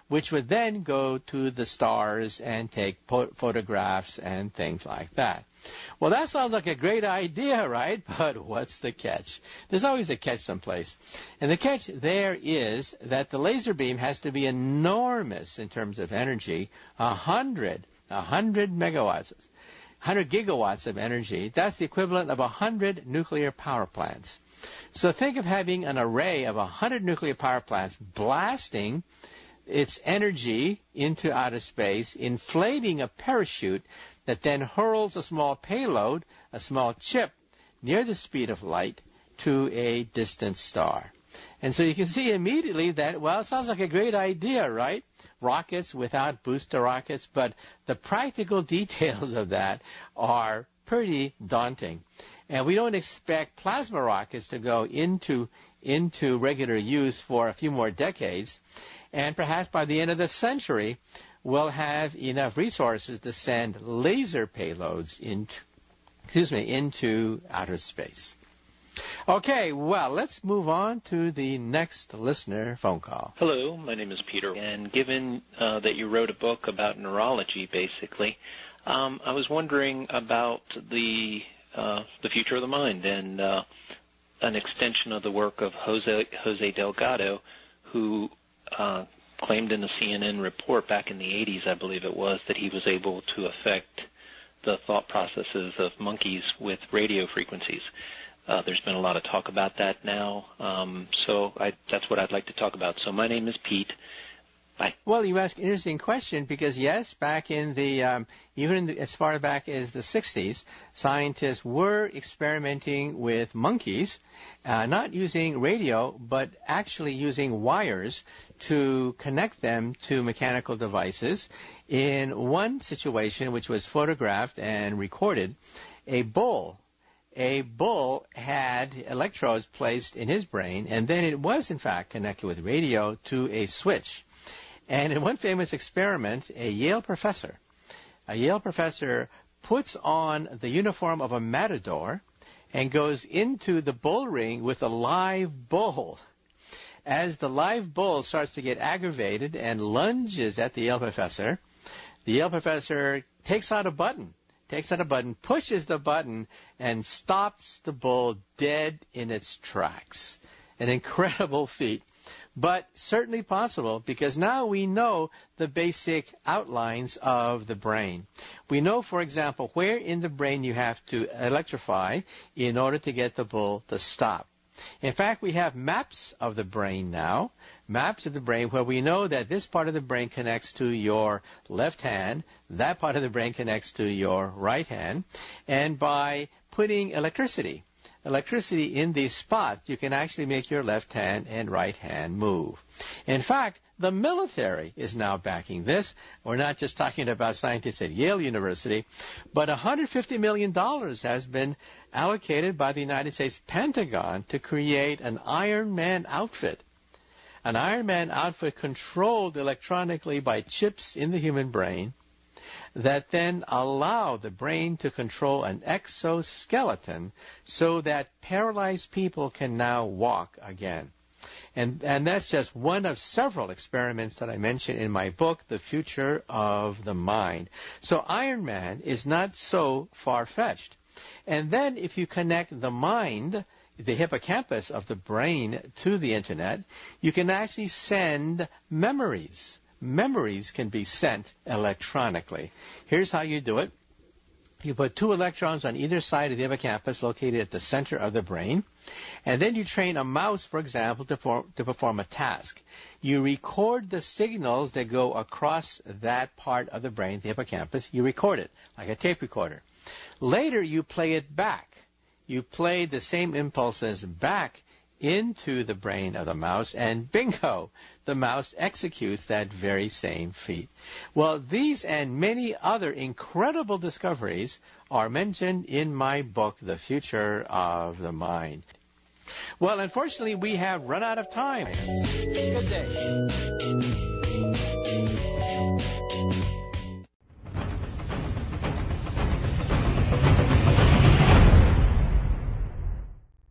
which would then go to the stars and take photographs and things like that. Well, that sounds like a great idea, right? But what's the catch? There's always a catch someplace. And the catch there is that the laser beam has to be enormous in terms of energy, 100 megawatts. 100 gigawatts of energy. That's the equivalent of 100 nuclear power plants. So think of having an array of 100 nuclear power plants blasting its energy into outer space, inflating a parachute that then hurls a small payload, a small chip, near the speed of light to a distant star. And so you can see immediately that, well, it sounds like a great idea, right? Rockets without booster rockets, but the practical details of that are pretty daunting. And we don't expect plasma rockets to go into regular use for a few more decades. And perhaps by the end of the century, we'll have enough resources to send laser payloads into outer space. Okay, well, let's move on to the next listener phone call. Hello, my name is Peter, and given that you wrote a book about neurology, basically, I was wondering about the future of the mind and an extension of the work of Jose Delgado, who claimed in a CNN report back in the 80s, I believe it was, that he was able to affect the thought processes of monkeys with radio frequencies. There's been a lot of talk about that now, so that's what I'd like to talk about. So my name is Pete. Bye. Well, you ask an interesting question because, yes, back in the as far back as the 60s, scientists were experimenting with monkeys, not using radio, but actually using wires to connect them to mechanical devices. In one situation, which was photographed and recorded, a bull had electrodes placed in his brain, and then it was, in fact, connected with radio to a switch. And in one famous experiment, a Yale professor puts on the uniform of a matador and goes into the bull ring with a live bull. As the live bull starts to get aggravated and lunges at the Yale professor takes out a button, pushes the button, and stops the bull dead in its tracks. An incredible feat, but certainly possible because now we know the basic outlines of the brain. We know, for example, where in the brain you have to electrify in order to get the bull to stop. In fact, we have maps of the brain now, maps of the brain where we know that this part of the brain connects to your left hand, that part of the brain connects to your right hand, and by putting electricity in these spots, you can actually make your left hand and right hand move. In fact, the military is now backing this. We're not just talking about scientists at Yale University, but $150 million has been allocated by the United States Pentagon to create an Iron Man outfit. An Iron Man outfit controlled electronically by chips in the human brain that then allow the brain to control an exoskeleton so that paralyzed people can now walk again. And that's just one of several experiments that I mentioned in my book, The Future of the Mind. So Iron Man is not so far-fetched. And then if you connect the mind, the hippocampus of the brain, to the Internet, you can actually send memories. Memories can be sent electronically. Here's how you do it. You put 2 electrodes on either side of the hippocampus located at the center of the brain. And then you train a mouse, for example, to perform a task. You record the signals that go across that part of the brain, the hippocampus. You record it like a tape recorder. Later, you play it back. You play the same impulses back into the brain of the mouse, and bingo, the mouse executes that very same feat. Well, these and many other incredible discoveries are mentioned in my book, The Future of the Mind. Well, unfortunately, we have run out of time. Good day.